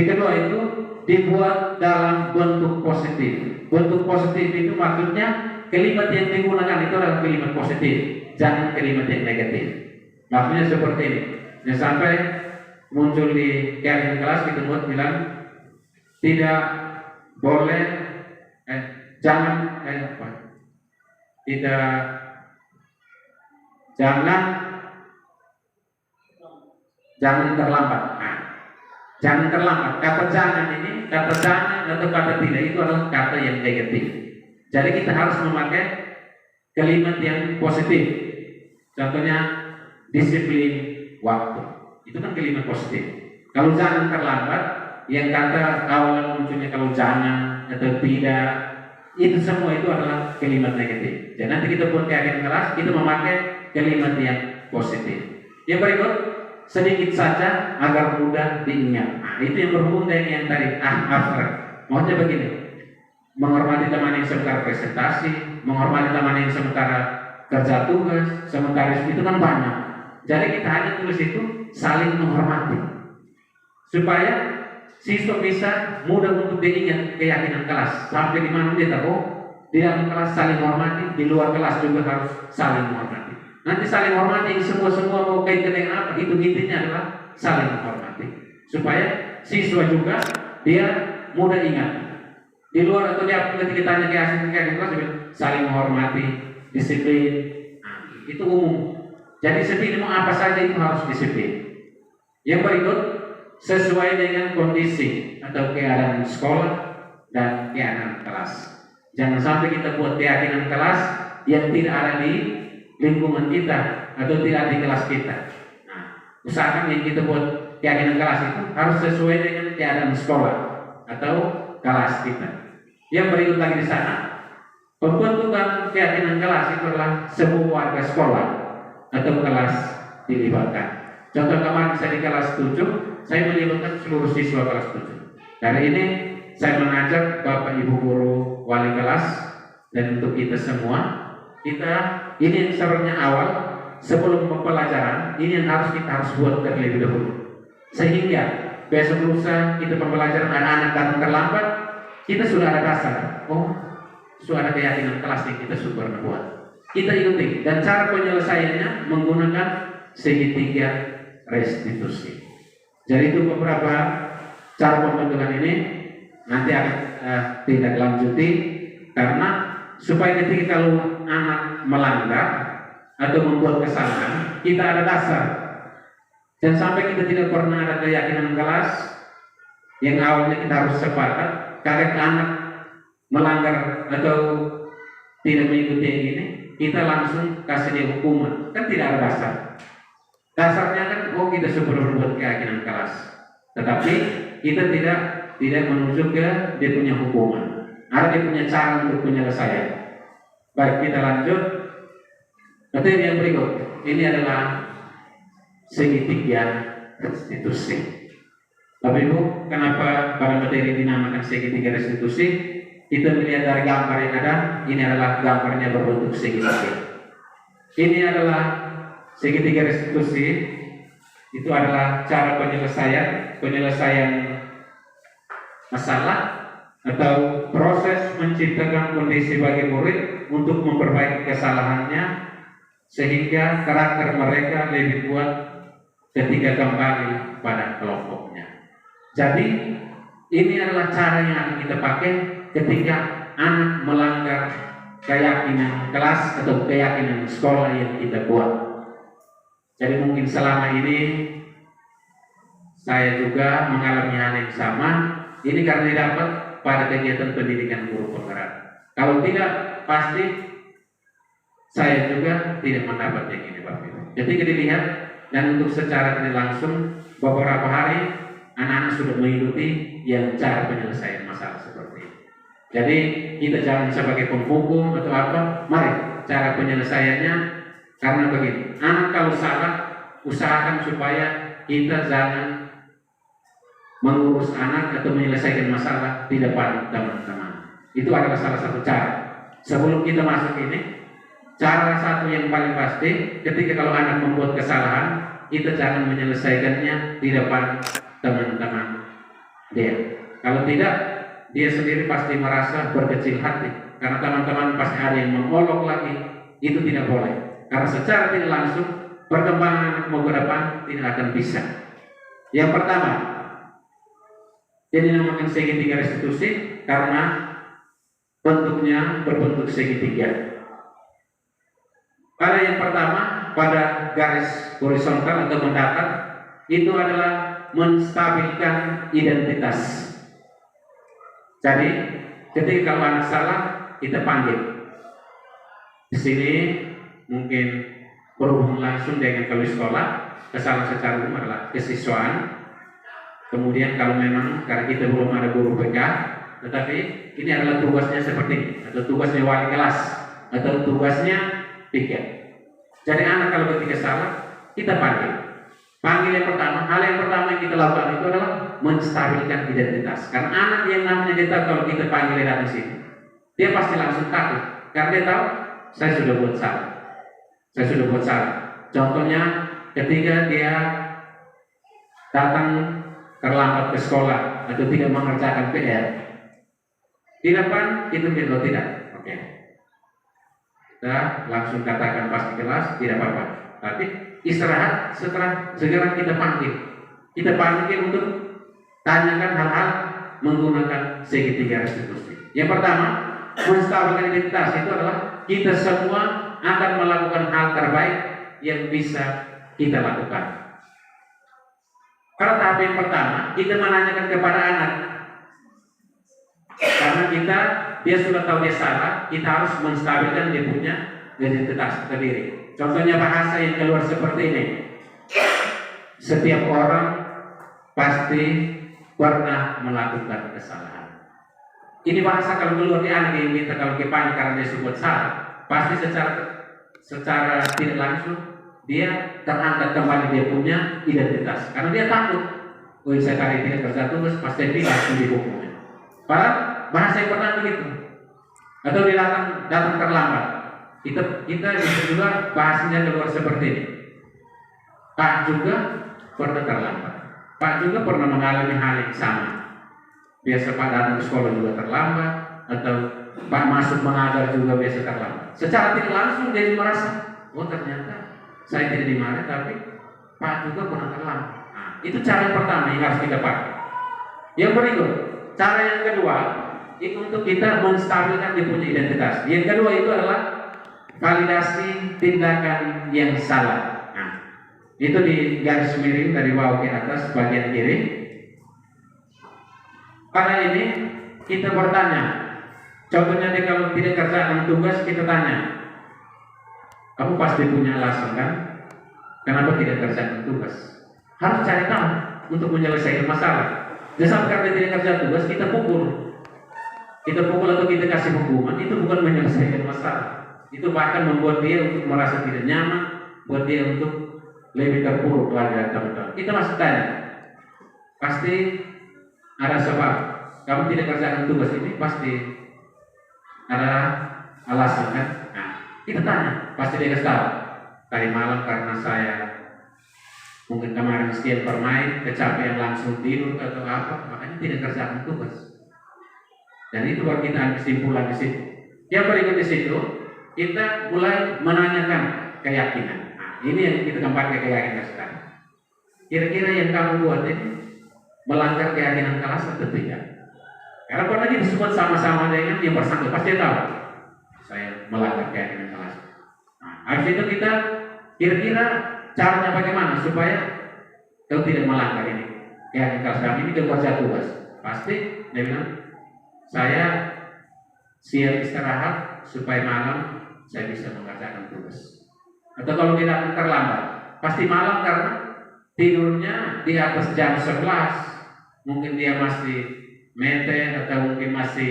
S4: kedua itu dibuat dalam bentuk positif. Bentuk positif itu maksudnya kalimat yang digunakan itu adalah kalimat positif, jangan kalimat yang negatif. Maksudnya seperti ini. Jangan sampai muncul di kegiatan kelas kita buat bilang tidak boleh jangan terlambat. Jangan terlambat. Kata jangan ini, kata jangan atau kata tidak itu adalah kata yang negatif. Jadi kita harus memakai kalimat yang positif. Contohnya disiplin waktu. Itu kan kalimat positif. Kalau jangan terlambat, yang kata awal munculnya kalau jangan atau tidak, itu semua itu adalah kalimat negatif. Jadi nanti kita buat kegiatan kelas, kita memakai kalimat yang positif. Yang berikut, sedikit saja agar mudah diingat. Itu yang berhubung dengan yang tadi abstrak. Maksudnya begini, menghormati teman yang sementara presentasi, menghormati teman yang sementara kerja tugas, sementara itu kan banyak. Jadi kita hanya tulis itu saling menghormati supaya siswa bisa mudah untuk diingat keyakinan kelas. Sampai di mana dia tahu di dalam kelas saling menghormati, di luar kelas juga harus saling menghormati. Nanti saling menghormati semua mau kaitan dengan apa? Itu intinya adalah saling menghormati supaya siswa juga dia mudah ingat. Di luar atau dia ketika tanya ke asing kelas saling menghormati, disiplin. Itu umum. Jadi setiap mau apa saja itu harus disiplin. Yang berikut, sesuai dengan kondisi atau keadaan sekolah dan keadaan kelas. Jangan sampai kita buat keyakinan kelas yang tidak ada di lingkungan kita atau tidak di kelas kita. Nah, usahakan yang kita buat keyakinan kelas itu harus sesuai dengan keadaan sekolah atau kelas kita. Yang berikut lagi di sana, pembentukan keyakinan kelas itu adalah semua warga sekolah atau kelas dilibatkan. Contoh kemarin saya di kelas 7, saya melibatkan seluruh siswa kelas 7. Hari ini saya mengajak Bapak Ibu guru wali kelas dan untuk kita semua, ini yang sebenarnya awal sebelum pembelajaran, ini yang harus kita buat terlebih dahulu. Sehingga besok lusa kita pembelajaran anak-anak datang terlambat, kita sudah ada dasar. Sudah ada keyakinan kelas yang kita syukur buat. Kita ikuti dan cara penyelesaiannya menggunakan segitiga restitusi. Jadi itu beberapa cara pembentukan ini nanti akan tidak lanjuti karena supaya ketika kalau anak melanggar atau membuat kesalahan kita ada dasar. Dan sampai kita tidak pernah ada keyakinan kelas yang awalnya kita harus sepakat, kalau anak melanggar atau tidak mengikuti yang ini, kita langsung kasih dia hukuman, kan tidak ada dasar. Dasarnya kan kita sudah berbuat keyakinan kelas, tetapi kita tidak menuju ke dia punya hukuman. Ada dia punya cara untuk penyelesaian. Baik, kita lanjut. Materi yang berikut, ini adalah segitiga restitusi. Bapak Ibu, kenapa pada materi dinamakan segitiga restitusi? Kita melihat dari gambar yang ada, ini adalah gambarnya berbentuk segitiga. Ini adalah segitiga restitusi. Itu adalah cara penyelesaian masalah atau proses menciptakan kondisi bagi murid untuk memperbaiki kesalahannya sehingga karakter mereka lebih kuat ketika kembali pada kelompoknya. Jadi Ini adalah cara yang akan kita pakai ketika anak melanggar keyakinan kelas atau keyakinan sekolah yang kita buat. Jadi mungkin selama ini saya juga mengalami hal yang sama. Ini karena didapat pada kegiatan pendidikan guru penggerak. Kalau tidak, pasti saya juga tidak mendapat yang ini Bapak Ibu. Jadi kita lihat, dan untuk secara tidak langsung beberapa hari anak-anak sudah mengikuti yang cara penyelesaian masalah seperti ini. Jadi kita jangan sebagai penghukum atau apa, mari cara penyelesaiannya, karena begini, anak kalau salah usahakan supaya kita jangan mengurus anak atau menyelesaikan masalah di depan teman-teman. Itu adalah salah satu cara. Sebelum kita masuk ini, cara satu yang paling pasti, ketika kalau anak membuat kesalahan, kita jangan menyelesaikannya di depan teman-teman dia. Kalau tidak, dia sendiri pasti merasa berkecil hati, karena teman-teman pasti ada yang mengolok lagi. Itu tidak boleh, karena secara tidak langsung perkembangan anak mau ke depan tidak akan bisa. Yang pertama, jadi dinamakan segitiga restitusi karena bentuknya berbentuk segitiga. Pada yang pertama, pada garis horizontal atau mendatar, itu adalah menstabilkan identitas. Jadi, ketika kalau anak salah, kita panggil. Di sini mungkin berhubung langsung dengan kalau sekolah, kesalahan secara umum adalah kesiswaan. Kemudian kalau memang karena kita belum ada guru BK, tetapi ini adalah tugasnya seperti ini, atau tugasnya wali kelas, atau tugasnya piket. Jadi anak kalau ketika salah, kita panggil. Panggil yang pertama, hal yang pertama yang kita lakukan itu adalah menstabilkan identitas. Karena anak yang namanya dia tahu kalau kita panggil dia datang sini, dia pasti langsung takut, karena dia tahu saya sudah buat salah. Saya sudah buat salah. Contohnya ketika dia datang terlambat ke sekolah atau tidak mengerjakan PR, di depan itu gitu tidak. Oke. Kita langsung katakan pas di kelas tidak apa-apa. Tapi istirahat setelah segera kita panggil. Kita panggil untuk tanyakan hal-hal menggunakan segitiga restitusi. Yang pertama, menstabilkan identitas itu adalah kita semua akan melakukan hal terbaik yang bisa kita lakukan. Pada tahap yang pertama, kita menanyakan kepada anak, karena dia sudah tahu dia salah, kita harus menstabilkan dia punya identitas sendiri. Contohnya bahasa yang keluar seperti ini. Setiap orang pasti pernah melakukan kesalahan. Ini bahasa kalau keluar di anak yang kita kalau kepanik karena dia sebut salah, pasti secara tidak langsung dia terangkat kembali dia punya identitas, karena dia takut. Saya kali tidak kerja tugas pasti dia langsung dihukum. Padahal bahasa yang pernah begitu, atau dia datang terlambat. Kita bisa juga bahasanya keluar seperti ini. Pak juga pernah terlambat. Pak juga pernah mengalami hal yang sama. Biasa Pak datang ke sekolah juga terlambat, atau Pak masuk mengajar juga biasa terlambat. Secara tidak langsung dia merasa, oh ternyata saya tidak dimarahi, tapi Pak juga pernah terlambat. Nah, itu cara yang pertama yang harus kita pakai. Yang berikut, cara yang kedua itu untuk kita menstabilkan dia punya identitas. Yang kedua itu adalah validasi tindakan yang salah. Nah, itu di garis miring dari bawah ke atas bagian kiri. Pada ini kita bertanya. Contohnya kalau tidak kerjakan tugas kita tanya, kamu pasti punya alasan kan? Kenapa tidak kerjakan tugas? Harus cari tahu untuk menyelesaikan masalah. Jangan karena tidak kerja tugas kita pukul. Kita pukul atau kita kasih hukuman, itu bukan menyelesaikan masalah. Itu bahkan membuat dia untuk merasa tidak nyaman, buat dia untuk lebih terpuruk lagi dari teman-teman. Kita masih tanya, pasti ada sebab. Kamu tidak kerjakan tugas ini pasti ada alasan kan? Nah, kita tanya, pasti dia kasih tahu. Tadi malam karena saya mungkin kemarin sekian bermain, kecapean langsung tidur atau apa, makanya tidak kerjakan tugas. Dan itu baru kita ambil kesimpulan di situ. Yang berikut di situ, kita mulai menanyakan keyakinan. Nah, ini yang kita kembali ke keyakinan sekarang. Kira-kira yang kamu buat ini melanggar keyakinan kelas atau tidak. Karena pernah disebut sama-sama dengan yang bersangkutan pasti tahu saya melanggar keyakinan kelas. Nah, habis itu kita kira-kira caranya bagaimana supaya kau tidak melanggar ini keyakinan kelas kami ini kerja tugas. Pasti dia bilang saya siap istirahat supaya malam saya bisa mengerjakan tugas. Atau kalau tidak terlambat, pasti malam karena tidurnya di atas jam 11, mungkin dia masih mete atau mungkin masih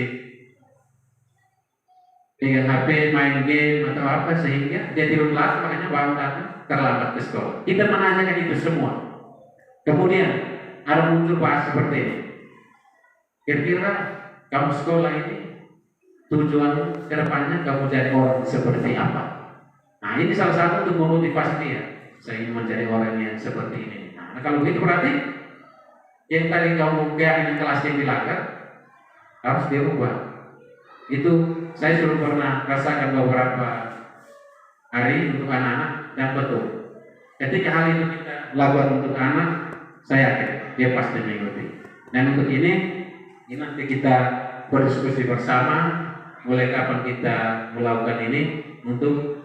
S4: pegang HP, main game atau apa sehingga dia tidur telat, makanya bangun datang terlambat ke sekolah. Kita menanyakan itu semua. Kemudian ada muncul bahas seperti ini. Kira-kira kamu sekolah ini tujuan kedepannya kamu jadi orang seperti apa? Nah ini salah satu untuk memotivasi dia. Saya ingin menjadi orang yang seperti ini. Nah kalau begitu berarti yang tadi kamu keyakinan kelas yang dilanggar harus dirubah. Itu saya sudah pernah rasakan beberapa hari untuk anak-anak dan betul. Ketika hal itu kita lakukan untuk anak, saya yakin dia pasti mengikuti. Dan untuk ini nanti kita berdiskusi bersama mulai kapan kita melakukan ini untuk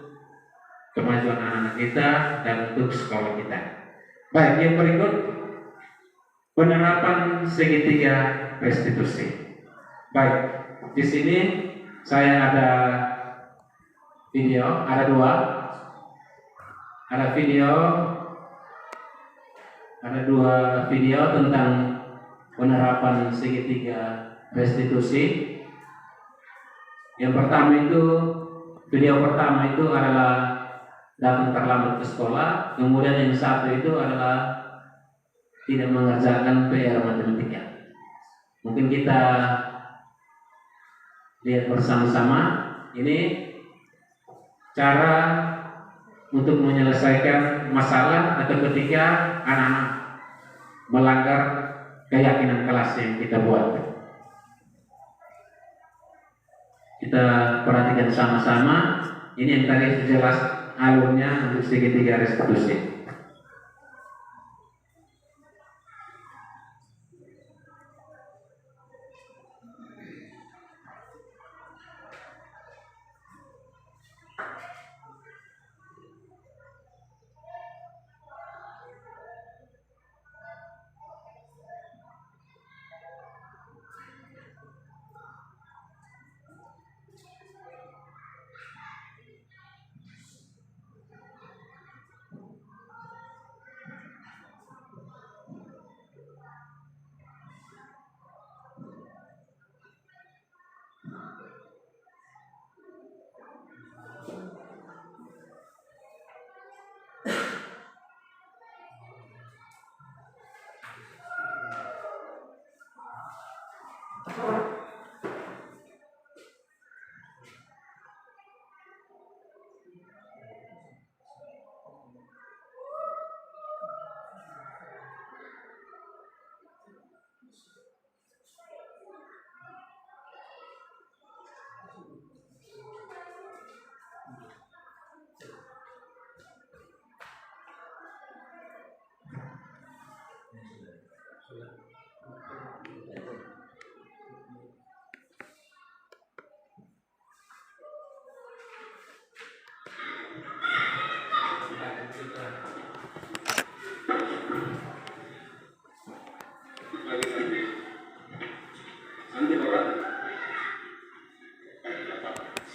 S4: kemajuan anak-anak kita dan untuk sekolah kita. Baik, yang berikut penerapan segitiga restitusi. Baik, di sini saya ada video, ada dua video tentang penerapan segitiga restitusi. Yang pertama itu, video pertama itu adalah datang terlambat ke sekolah, kemudian yang satu itu adalah tidak mengerjakan PR matematika. Mungkin kita lihat bersama-sama ini cara untuk menyelesaikan masalah atau ketika anak-anak melanggar keyakinan kelas yang kita buat. Kita perhatikan sama-sama. Ini yang tadi jelas alurnya untuk segitiga restitusi.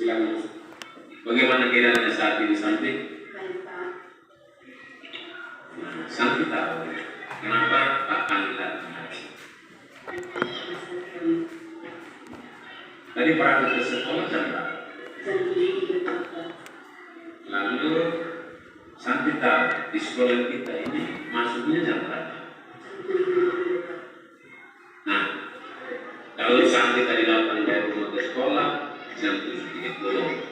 S4: Silakan. Bagaimana kiranya saat ini Santi? Santi tahu kenapa Pak Anila mengaji. Tadi berangkat ke sekolah jam berapa? Lalu Santi tahu di sekolah kita ini masuknya jam berapa? Nah, kalau Santi tadi datang dari rumah ke sekolah jam 7.30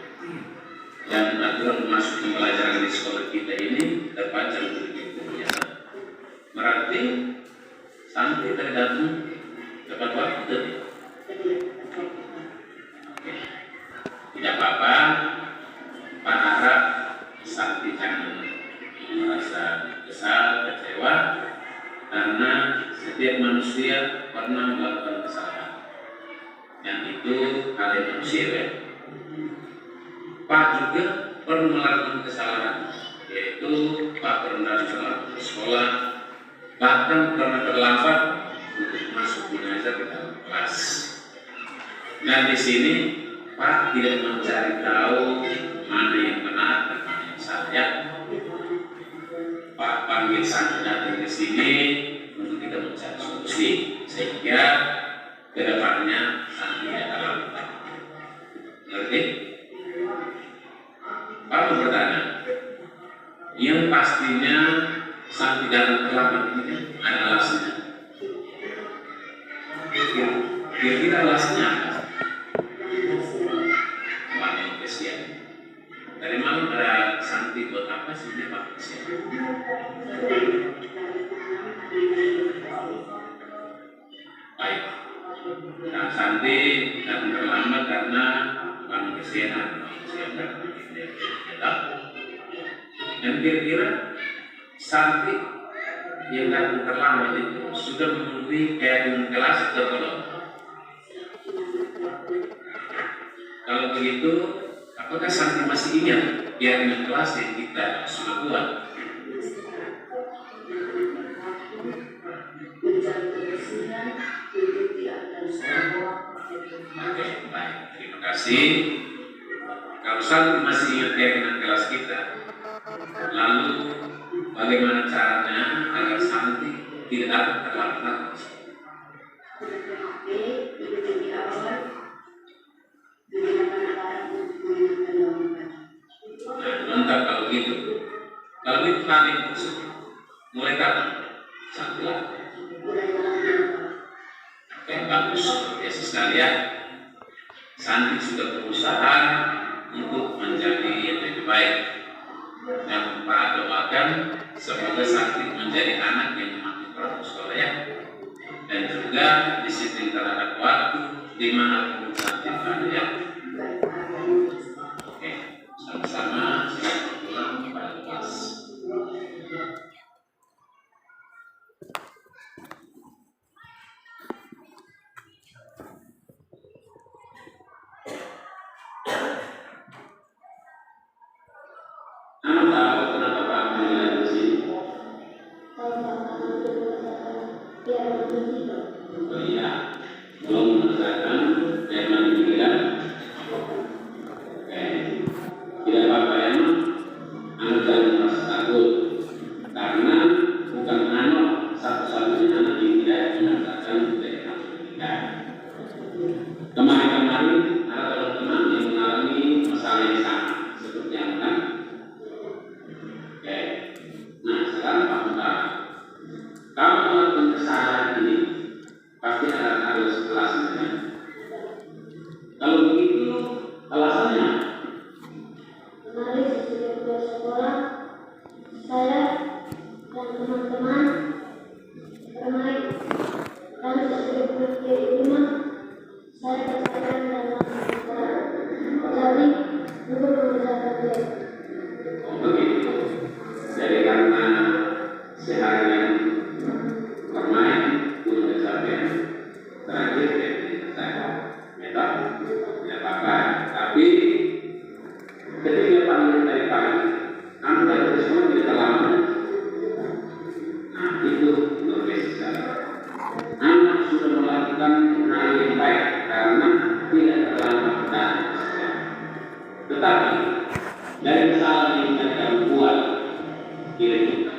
S4: dan aturan masuk pembelajaran di sekolah kita ini tepat jam 7.30 ya. Berarti Santi tadi datang tepat waktu. Oke. Tidak apa-apa, Pak harap Santi jangan merasa kesal, kecewa karena hal yang manusia ya. Pak juga pernah melakukan kesalahan, yaitu Pak pernah sekolah, bahkan pernah terlambat untuk masuk mengajar ke dalam kelas. Dan di sini Pak tidak mencari tahu mana yang benar dan mana yang salah ya. Pak panggil Santi datang ke sini untuk kita mencari solusi sehingga kedepannya Santi tidak terlambat. Ngerti? Pak mau bertanya, yang pastinya Santi datang terlambat ini ada alasannya. Kira-kira alasannya apa? Pak yang kesian. Dari malam ada Santi buat apa sih dia Pak kesian? Baik. Nah, Santi datang terlambat karena Pak kesian. Dan kira-kira Santi yang datang terlambat itu sudah memenuhi keadaan kelas atau belum? Kalau begitu, apakah Santi masih ingat keadaan kelas yang kita sudah buat? Oke, baik. Terima kasih. Kalau Santi masih ingat keadaan kelas kita, lalu bagaimana caranya agar Santi tidak dapat terlambat? Nah, mantap kalau gitu. Kalau itu hal yang positif, mulai kapan? Santi lakukan. Oke, bagus. Biasa sekali ya. Santi sudah berusaha untuk menjadi yang lebih baik. Dan Pak doakan semoga Santi menjadi anak yang mematuhi peraturan sekolah ya. Dan juga disiplin terhadap waktu di mana pun Santi berada ya. Oke, sama-sama silakan pulang kepada kelas. Anda tahu kenapa Pak menilai di sini? Oh iya, belum mengerjakan firman pikiran. Oke, tidak apa-apa ya, Anda jangan merasa takut karena bukan anak satu-satunya anak yang tidak mengerjakan firman pikiran. Kemarin-kemarin ada teman-teman yang mengalami masalah yang sama seperti yang kan. Oke, nah sekarang Pak Muta, kalau melakukan kesalahan ini pasti ada alasannya. Kalau begitu alasannya?
S1: Kemarin sesudah pulang sekolah, saya dan teman-teman bermain. Dan sesudah pulang ke rumah, saya katakan dalam jadi untuk mengerjakan dia.
S4: Oh begitu. Jadi karena seharian bermain untuk kecapean terakhir saya minta tidak apa-apa. Tapi ketika panggil dari pagi, Anda dari semua tidak terlambat. Nah itu luar biasa sekali. Anak sudah melakukan hal yang baik karena tidak terlambat dan tetapi dari kesalahan yang mereka buat kira-kira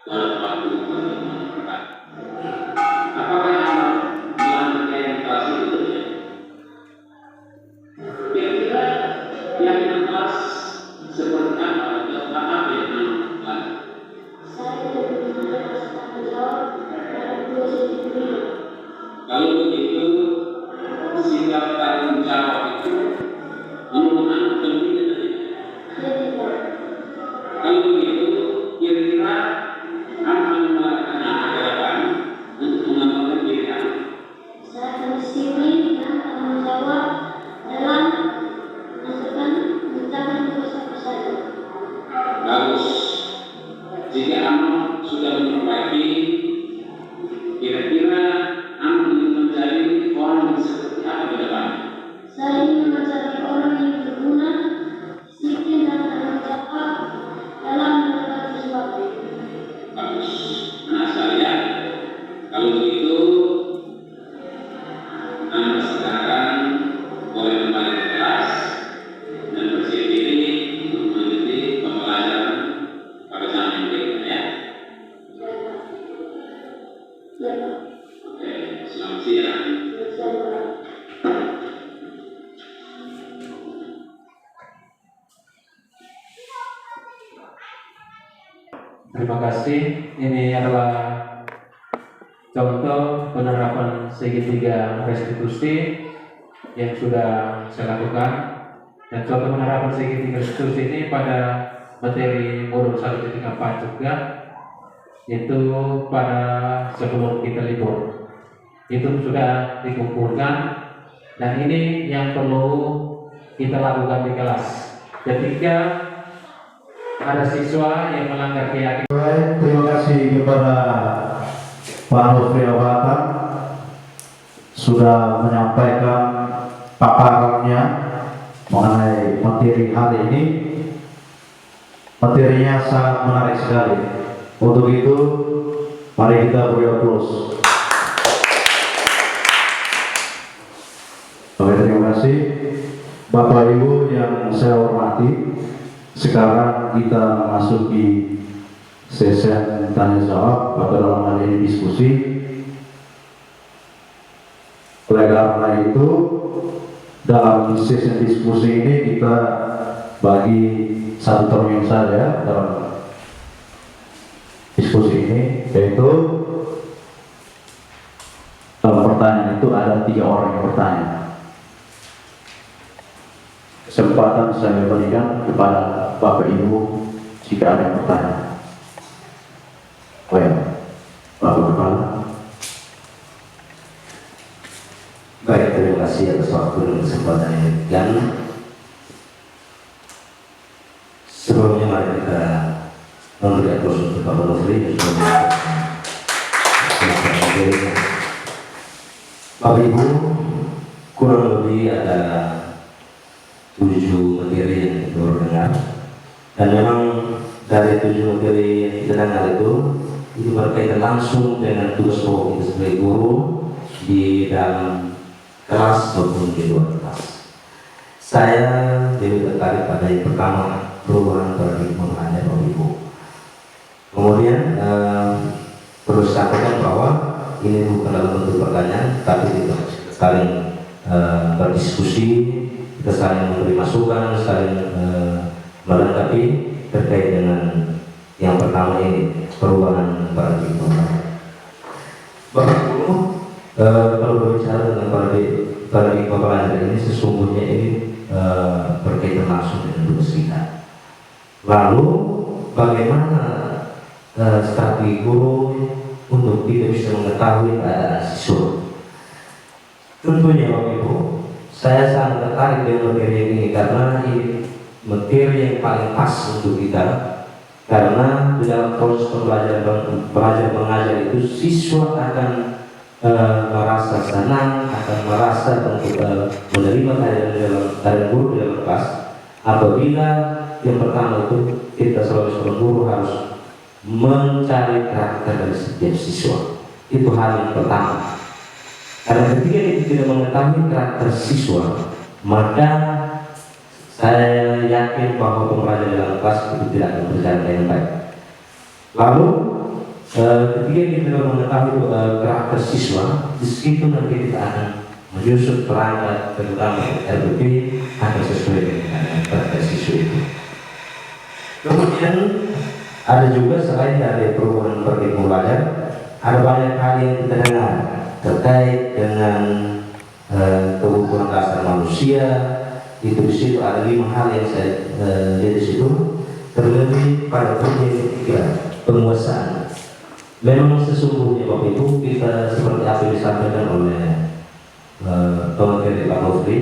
S4: dalam waktu menentukan apakah anak melanjutkan yang kelas itu ya? Kira-kira yang kelas seperti apa atau apa yang anak
S1: Saya tidak benar-benar rasa tanggung jawab terhadap dosa diri.
S4: kalau begitu sikap tanggung jawab itu menurut anak penting tidak?
S1: Saya tidak.
S4: Kalau begitu kira-kira apa yang melakukan anak ke depan untuk mengembangkan diri anak?
S1: Saya akan disiplin dan tanggung jawab dalam mengerjakan tugas saya.
S4: Bagus. Jika anak sudah memperbaiki, kira-kira anak ingin menjadi orang yang Terima kasih. Ini adalah contoh penerapan segitiga restitusi yang sudah saya lakukan. Dan contoh penerapan segitiga restitusi ini pada materi modul 1.4 juga, itu pada sebelum kita libur. Itu sudah dikumpulkan, dan ini yang perlu kita lakukan di kelas. Ketika ada siswa yang melanggar keyakinan.
S3: Baik, terima kasih kepada Pak Nofri Abatan sudah menyampaikan paparannya mengenai materi hari ini. Materinya sangat menarik sekali. Untuk itu, mari kita beri aplaus. Oke, terima kasih Bapak Ibu yang saya hormati. Sekarang kita memasuki sesi tanya jawab atau dalam hal ini diskusi. Oleh karena itu, dalam sesi diskusi ini kita bagi satu termin saja dalam diskusi ini, yaitu dalam pertanyaan itu ada 3 orang yang bertanya. Kesempatan saya berikan kepada Bapak Ibu jika ada yang bertanya. Bapak Kepala.
S6: Baik, terima kasih atas waktu dan kesempatan yang diberikan. Sebelumnya mari kita memberi aplaus untuk Bapak Nofri dan Bapak Ibu, kurang lebih ada 7 materi yang kita baru dengar, dan memang dari 7 materi yang kita dengar itu berkaitan langsung dengan tugas pokok kita sebagai guru di dalam kelas maupun di luar kelas. Saya lebih tertarik pada yang pertama, perubahan paradigma mengajar Bapak Ibu. Kemudian perlu sampaikan bahwa ini bukan dalam bentuk pertanyaan, tapi kita saling berdiskusi, kita saling memberi masukan, saling melengkapi terkait dengan yang pertama ini, perubahan paradigma. Bapak Ibu, kalau berbicara tentang paradigma pelajaran ini, sesungguhnya ini berkaitan langsung dengan tugas kita. Lalu bagaimana strategi guru untuk kita bisa mengetahui keadaan siswa? Tentunya Bapak Ibu, saya sangat tertarik dengan materi ini karena ini materi yang paling pas untuk kita, karena di dalam proses belajar mengajar itu siswa akan merasa senang, akan merasa untuk menerima kehadiran guru di dalam kelas apabila yang pertama itu kita sebagai guru harus mencari karakter dari setiap siswa. Itu hal yang pertama. Karena ketika kita tidak mengetahui karakter siswa, maka saya yakin bahwa pembelajaran dalam kelas itu tidak akan berjalan dengan baik. Lalu ketika kita tidak mengetahui karakter siswa, di situ nanti kita akan menyusun perangkat terutama RBP akan sesuai dengan karakter siswa itu. Kemudian ada juga selain dari perubahan paradigma belajar, ada banyak hal yang kita dengar terkait dengan kebutuhan dasar manusia. Itu di situ ada 5 hal yang saya lihat di situ, terlebih pada poin ketiga, penguasaan. Memang sesungguhnya Bapak Ibu, kita seperti apa yang disampaikan oleh pemateri Pak Nofri,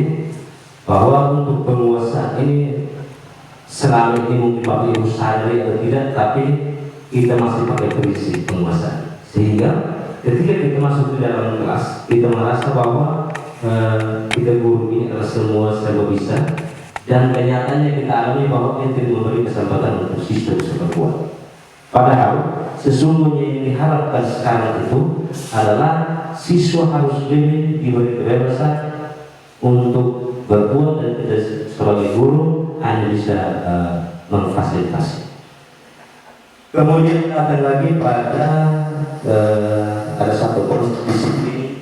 S6: bahwa untuk penguasaan ini selama ini mungkin Bapak Ibu sadari atau tidak, tapi kita masih pakai prinsip penguasaan, sehingga ketika kita masuk di dalam kelas kita merasa bahwa kita guru ini adalah semua serba bisa, dan kenyataannya kita alami bahwa kita tidak memberi kesempatan untuk siswa bisa berbuat. Padahal sesungguhnya yang diharapkan sekarang itu adalah siswa harus lebih diberi kebebasan untuk berbuat, dan kita sebagai guru hanya bisa memfasilitasi. Kemudian ada lagi pada ada satu disiplin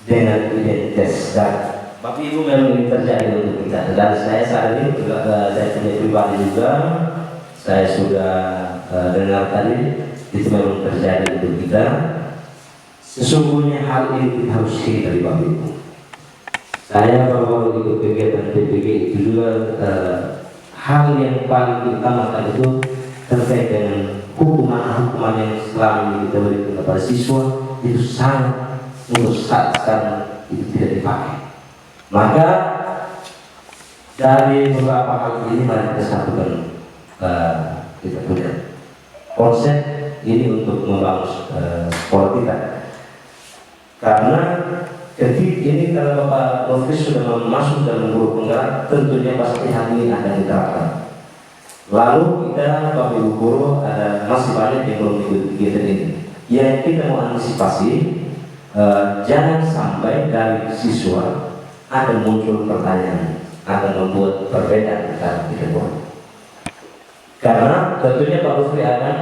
S6: dengan identitas, dan Bapak Ibu memang ini terjadi untuk kita. Dan saya saat ini saya punya pribadi juga, saya sudah dengar tadi itu memang terjadi untuk kita. Sesungguhnya hal ini kita harus hindari Bapak Ibu. Saya baru ikut kegiatan PPG itu juga hal yang paling utama itu terkait dengan hukuman yang selama ini kita berikan kepada siswa itu sangat untuk saat sekarang itu tidak dipakai. Maka dari beberapa hal ini mari kita satukan, kita punya konsep ini untuk membangun sekolah kita. Karena ketika ini kalau Bapak Nofris sudah masuk dalam guru penggerak, tentunya pasti hal ini akan diterapkan. Lalu kita Bapak Ibu guru masih banyak yang belum ikut kegiatan ini. Yang kita mau antisipasi, jangan sampai dari siswa akan muncul pertanyaan, akan membuat perbedaan antara kita guru. Karena tentunya Pak Nofris akan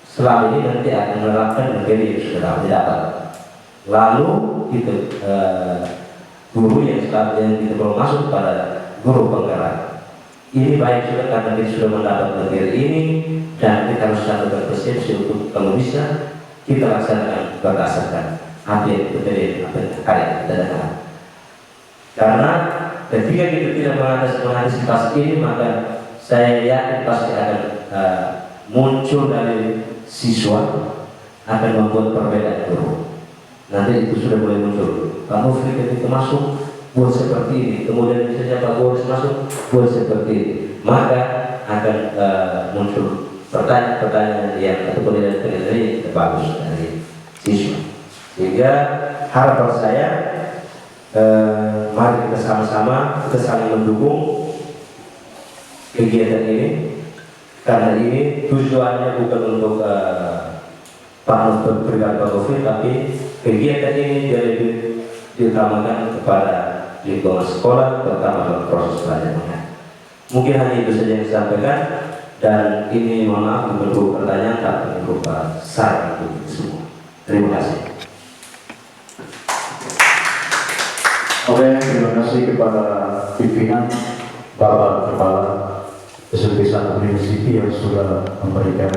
S6: selama ini nanti akan menerapkan materi yang sudah didapat. Lalu itu guru yang kita belum masuk pada guru penggerak ini baik sudah karena kita sudah mendapat materi ini dan kita harus lakukan persepsi untuk kalau bisa kita laksanakan berdasarkan apa yang kita dengar. Karena ketika kita tidak mengantisipasi ini maka saya yakin pasti akan muncul dari siswa akan membuat perbedaan guru. Nanti itu sudah mulai muncul. Pak Nofri ketika masuk buat seperti ini, kemudian misalnya Pak Boris masuk buat seperti ini, maka akan muncul pertanyaan-pertanyaan yang ataupun dari bagus dari siswa. Sehingga harapan saya, mari kita sama-sama kita saling mendukung kegiatan ini, karena ini tujuannya bukan untuk Pak Nofri, tapi kegiatan ini jadi diutamakan kepada lingkungan sekolah, terutama dalam proses pelajaran. Mungkin hanya itu saja yang saya sampaikan, dan ini mohon maaf berupa pertanyaan tapi berupa saran untuk semua. Terima kasih.
S3: Oke, terima kasih kepada pimpinan Bapak Kepala SMP 1 University yang sudah memberikan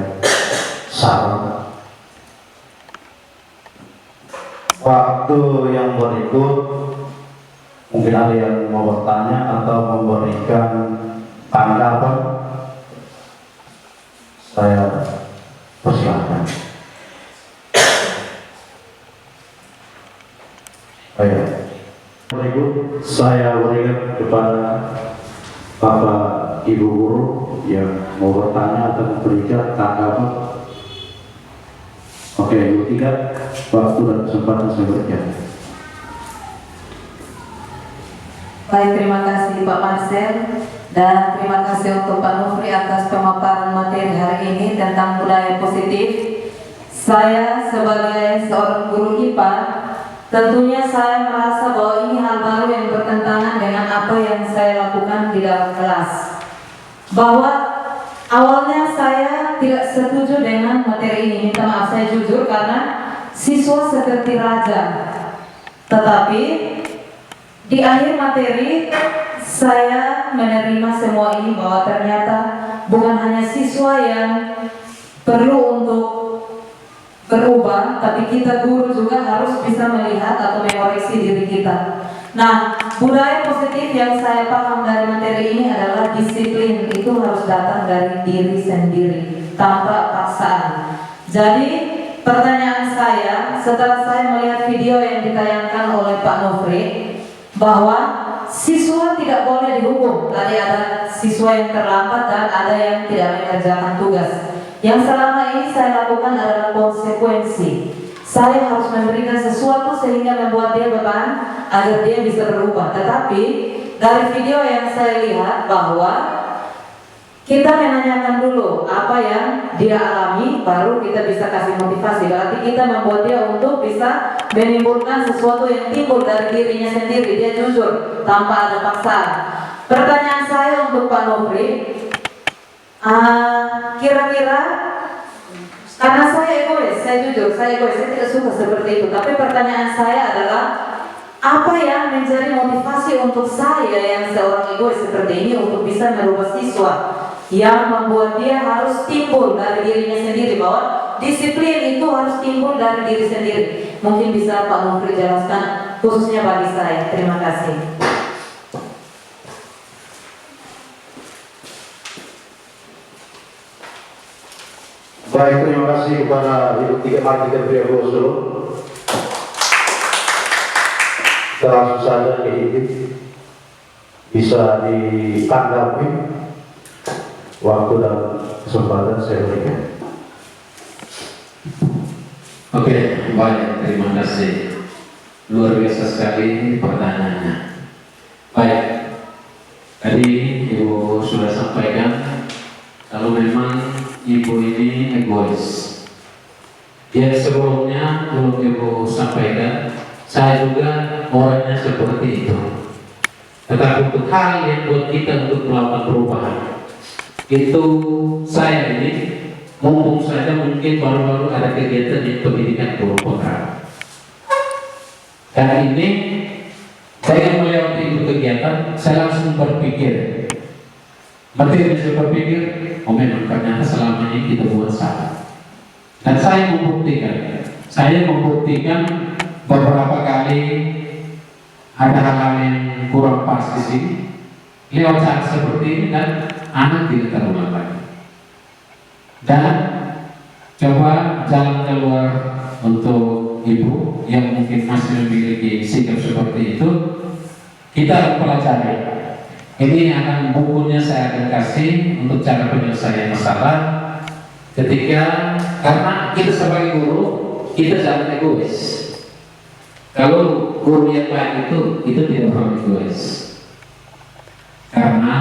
S3: saran. Waktu yang berikut mungkin ada yang mau bertanya atau memberikan tanggapan, saya persilahkan. Baik, berikut saya berikan kepada Bapak Ibu guru yang mau bertanya atau memberikan tanggapan. Oke, Ibu Tiga, waktu dan kesempatan saya berikan.
S5: Baik, terima kasih Pak Marcel dan terima kasih untuk Pak Nofri atas pemaparan materi hari ini tentang budaya positif. Saya sebagai seorang guru IPA, tentunya saya merasa bahwa ini hal baru yang bertentangan dengan apa yang saya lakukan di dalam kelas. Bahwa awalnya saya tidak setuju dengan materi ini, minta maaf saya jujur karena siswa seperti raja. Tetapi di akhir materi saya menerima semua ini bahwa ternyata bukan hanya siswa yang perlu untuk berubah, tapi kita guru juga harus bisa melihat atau mengoreksi diri kita. Nah, budaya positif yang saya paham dari materi ini adalah disiplin itu harus datang dari diri sendiri tanpa paksaan. Jadi pertanyaan saya setelah saya melihat video yang ditayangkan oleh Pak Nofri bahwa siswa tidak boleh dihukum. Tadi ada siswa yang terlambat dan ada yang tidak mengerjakan tugas. Yang selama ini saya lakukan adalah konsekuensi. Saya harus memberikan sesuatu sehingga membuat dia beban agar dia bisa berubah. Tetapi dari video yang saya lihat bahwa kita menanyakan dulu apa yang dia alami, baru kita bisa kasih motivasi. Berarti kita membuat dia untuk bisa menimbulkan sesuatu yang timbul dari dirinya sendiri. Dia jujur tanpa ada paksaan. Pertanyaan saya untuk Pak Nofri, kira-kira karena saya egois, saya jujur, saya tidak suka seperti itu. Tapi pertanyaan saya adalah, apa yang menjadi motivasi untuk saya yang seorang egois seperti ini untuk bisa merubah siswa? yang membuat dia harus timbul dari dirinya sendiri, bahwa disiplin itu harus timbul dari diri sendiri. Mungkin bisa Pak Nufri jelaskan khususnya bagi saya. Terima kasih.
S3: Baik, terima kasih kepada Ibu Tiga Martika Priyoboso. Terasa saja ini bisa ditanggapi waktu dan kesempatan saya berikan.
S4: Oke, baik, terima kasih. Luar biasa sekali pertanyaannya. Baik, tadi Ibu sudah sampaikan kalau memang Ibu ini egois. Ya, sebelumnya belum Ibu sampaikan, saya juga orangnya seperti itu. Tetapi untuk hal yang buat kita untuk melakukan perubahan, itu saya ini mumpung saja mungkin baru-baru ada kegiatan di pendidikan guru penggerak. Dan ini saya melewati itu kegiatan, saya langsung berpikir, materi saya berpikir, oh memang ternyata selama ini kita buat salah. Dan saya membuktikan beberapa kali ada hal-hal yang kurang pas di sini. Lewat cara seperti ini dan anak tidak terulang lagi. Dan coba jalan keluar untuk ibu yang mungkin masih memiliki sikap seperti itu, kita pelajari. Ini akan bukunya saya akan kasih untuk cara penyelesaian masalah. Ketika karena kita sebagai guru, kita jangan egois. Kalau guru yang baik itu tidak perlu egois. Karena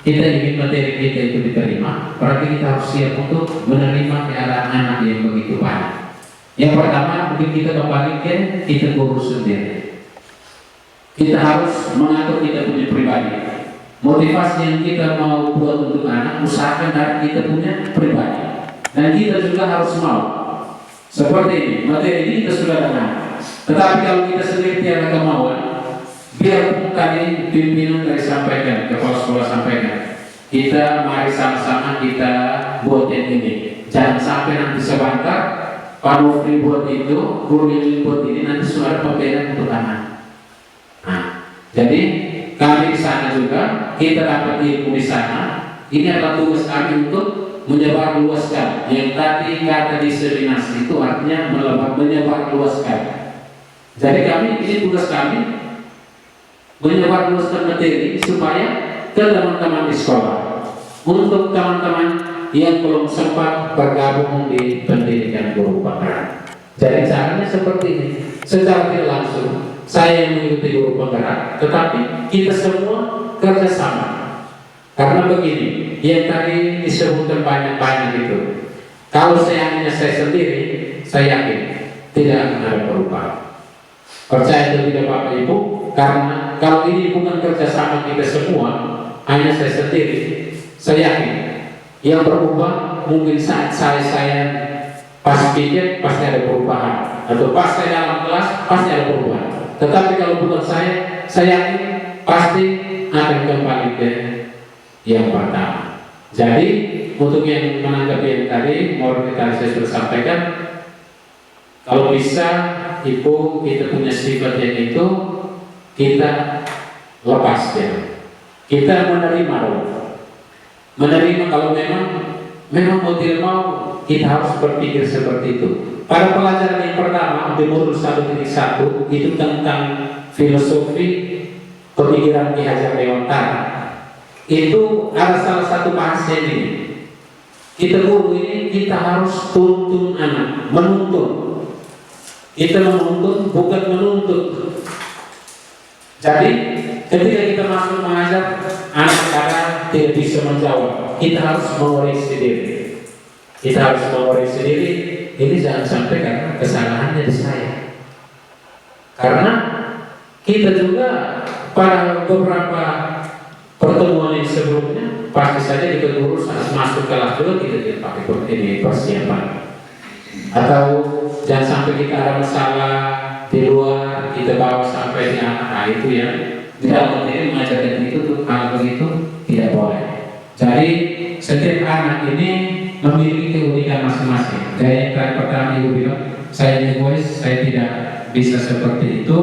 S4: kita ingin materi kita itu diterima, berarti kita harus siap untuk menerima keadaan anak yang begitu banyak. Yang pertama, mungkin kita kembali ke kita guru sendiri. Kita harus mengatur kita punya pribadi. Motivasi yang kita mau buat untuk anak, usahakan dari kita punya pribadi. Dan kita juga harus mau. Seperti ini, materi ini kita sudah dengar. Tetapi kalau kita sendiri tiada kemauan, biarpun tadi pimpinan dari sampaikan, kepala sekolah sampaikan, kita mari sama-sama kita buat yang ini. Jangan sampai nanti sebentar Pak Nufri buat itu, guru yang buat ini, nanti sudah ada pembedaan untuk anak. Nah, jadi kami di sana juga kita dapat ilmu di sana. Ini adalah tugas kami untuk menyebar luaskan. Yang tadi kata diseminasi itu artinya menyebar luaskan. Jadi kami ini tugas kami menyebar luaskan materi supaya ke teman-teman di sekolah. Untuk teman-teman yang belum sempat bergabung di pendidikan guru penggerak. Jadi caranya seperti ini. Secara tidak langsung saya yang mengikuti guru penggerak, tetapi kita semua kerjasama. Karena begini, yang tadi disebutkan banyak-banyak itu, kalau saya sendiri, saya yakin tidak akan ada perubahan. Percaya atau tidak Bapak Ibu, karena kalau ini bukan kerjasama kita semua, hanya saya sendiri, saya yakin yang berubah mungkin saat saya pas pikir pasti ada perubahan, atau pas saya dalam kelas pasti ada perubahan. Tetapi kalau bukan saya yakin pasti akan kembali ke yang pertama. Jadi untuk yang menanggapi yang tadi, mau kita saya sudah sampaikan, kalau bisa Ibu kita punya sifat yang itu kita lepas ya. Kita menerima dulu. Menerima kalau memang mau tidak mau kita harus berpikir seperti itu. Pada pelajaran yang pertama di modul 1.1 itu tentang filosofi pemikiran Ki Hajar Dewantara. Itu ada salah satu bahasa ini. Kita guru ini kita harus tuntun anak, menuntun. Kita menuntun bukan menuntut. Jadi ketika kita masuk mengajar, anak kadang tidak bisa menjawab. Kita harus mengoreksi diri. Kita harus mengoreksi diri. Ini jangan sampai karena kesalahannya di saya. Karena kita juga pada beberapa pertemuan yang sebelumnya pasti saja kita guru saat masuk kelas juga kita tidak pakai ini persiapan. Atau jangan sampai kita ada masalah di luar kita bawa sampai di anak. Nah itu ya di dalam materi mengajarkan itu tuh hal begitu tidak boleh. Jadi setiap anak ini memiliki keunikan masing-masing. Kayak yang pertama Ibu bilang, saya egois, saya tidak bisa seperti itu.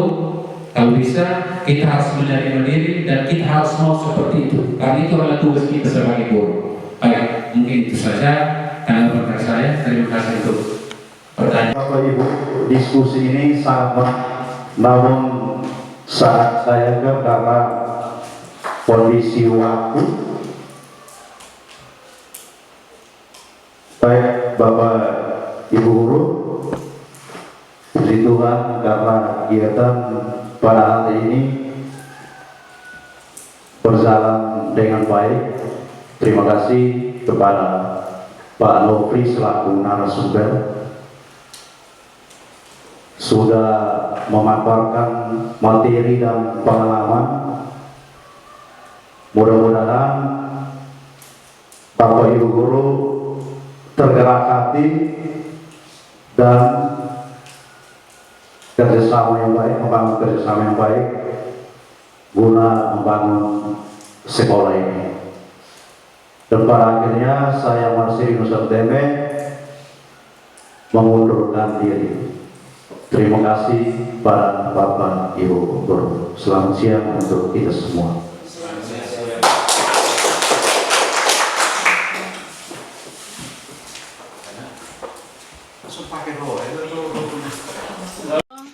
S4: Kalau bisa, kita harus menerima diri dan kita harus mau seperti itu. Karena itu adalah tugas kita sebagai guru. Baik, mungkin itu saja tanggapan saya. Terima kasih untuk pertanyaan.
S3: Bapak Ibu, diskusi ini sangat namun saat saya karena kondisi waktu, baik Bapak Ibu guru, puji Tuhan karena kegiatan pada hari ini berjalan dengan baik. Terima kasih kepada Pak Nofri selaku narasumber sudah memaparkan materi dan pengalaman. Mudah-mudahan Bapak Ibu guru tergerak hati dan kerjasama yang baik, membangun kerjasama yang baik guna membangun sekolah ini. Dan pada akhirnya saya Marsiri Nusanteme mengundurkan diri. Terima kasih pada Bapak Ibu guru. Selamat siang untuk kita semua.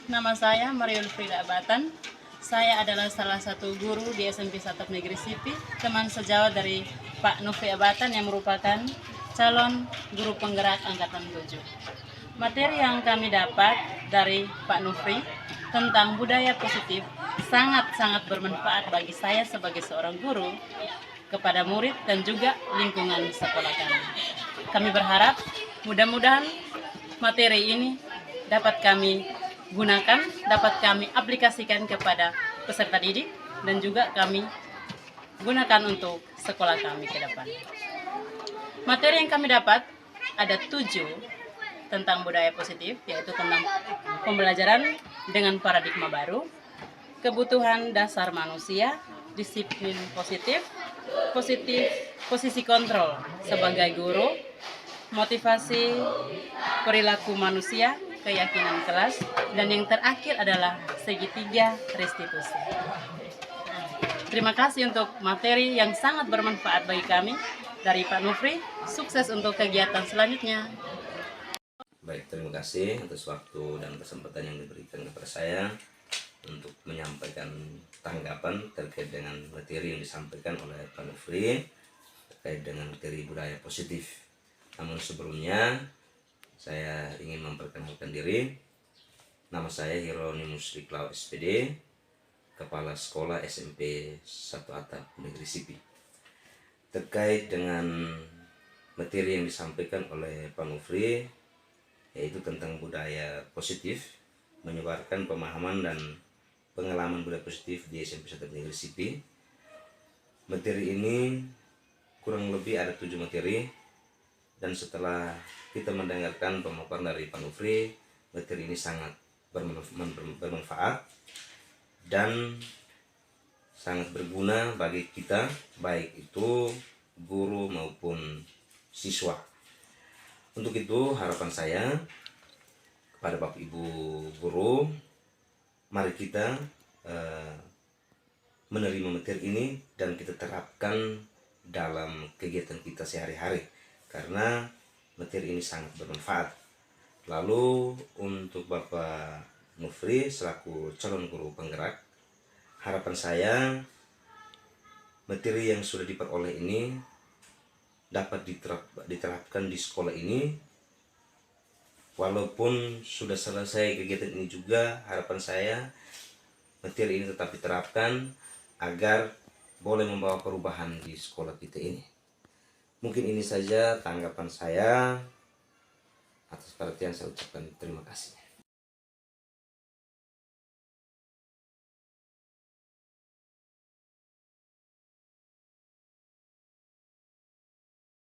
S7: Nama saya Mariul Frida Abatan. Saya adalah salah satu guru di SMP Satap Negeri Sipi, teman sejawat dari Pak Nofri Abatan yang merupakan calon guru penggerak Angkatan 7. Materi yang kami dapat dari Pak Nofri tentang budaya positif sangat-sangat bermanfaat bagi saya sebagai seorang guru, kepada murid dan juga lingkungan sekolah kami. Kami berharap mudah-mudahan materi ini dapat kami gunakan, dapat kami aplikasikan kepada peserta didik dan juga kami gunakan untuk sekolah kami ke depan. Materi yang kami dapat ada 7 tentang budaya positif, yaitu tentang pembelajaran dengan paradigma baru, kebutuhan dasar manusia, disiplin positif, posisi kontrol sebagai guru, motivasi perilaku manusia, keyakinan kelas, dan yang terakhir adalah segitiga restitusi. Terima kasih untuk materi yang sangat bermanfaat bagi kami dari Pak Nofri. Sukses untuk kegiatan selanjutnya.
S6: Baik, terima kasih atas waktu dan kesempatan yang diberikan kepada saya untuk menyampaikan tanggapan terkait dengan materi yang disampaikan oleh Pak Nofri terkait dengan materi budaya positif. Namun sebelumnya saya ingin memperkenalkan diri. Nama saya Hieronymus Riklau SPD, Kepala Sekolah SMP 1 Atap Negeri Sipi. Terkait dengan materi yang disampaikan oleh Pak Nofri, yaitu tentang budaya positif, menyebarkan pemahaman dan pengalaman budaya positif di SMP 1 Negeri Sipi. Materi ini kurang lebih ada 7 materi. Dan setelah kita mendengarkan pemaparan dari Pak Nofri, materi ini sangat bermanfaat dan sangat berguna bagi kita, baik itu guru maupun siswa. Untuk itu harapan saya kepada Bapak Ibu guru, mari kita menerima materi ini dan kita terapkan dalam kegiatan kita sehari-hari, karena materi ini sangat bermanfaat. Lalu untuk Bapak Nofri selaku calon guru penggerak, harapan saya materi yang sudah diperoleh ini dapat diterapkan di sekolah ini. Walaupun sudah selesai kegiatan ini juga, harapan saya materi ini tetap diterapkan agar boleh membawa perubahan di sekolah kita ini. Mungkin ini saja tanggapan saya. Atas perhatian saya ucapkan terima kasih.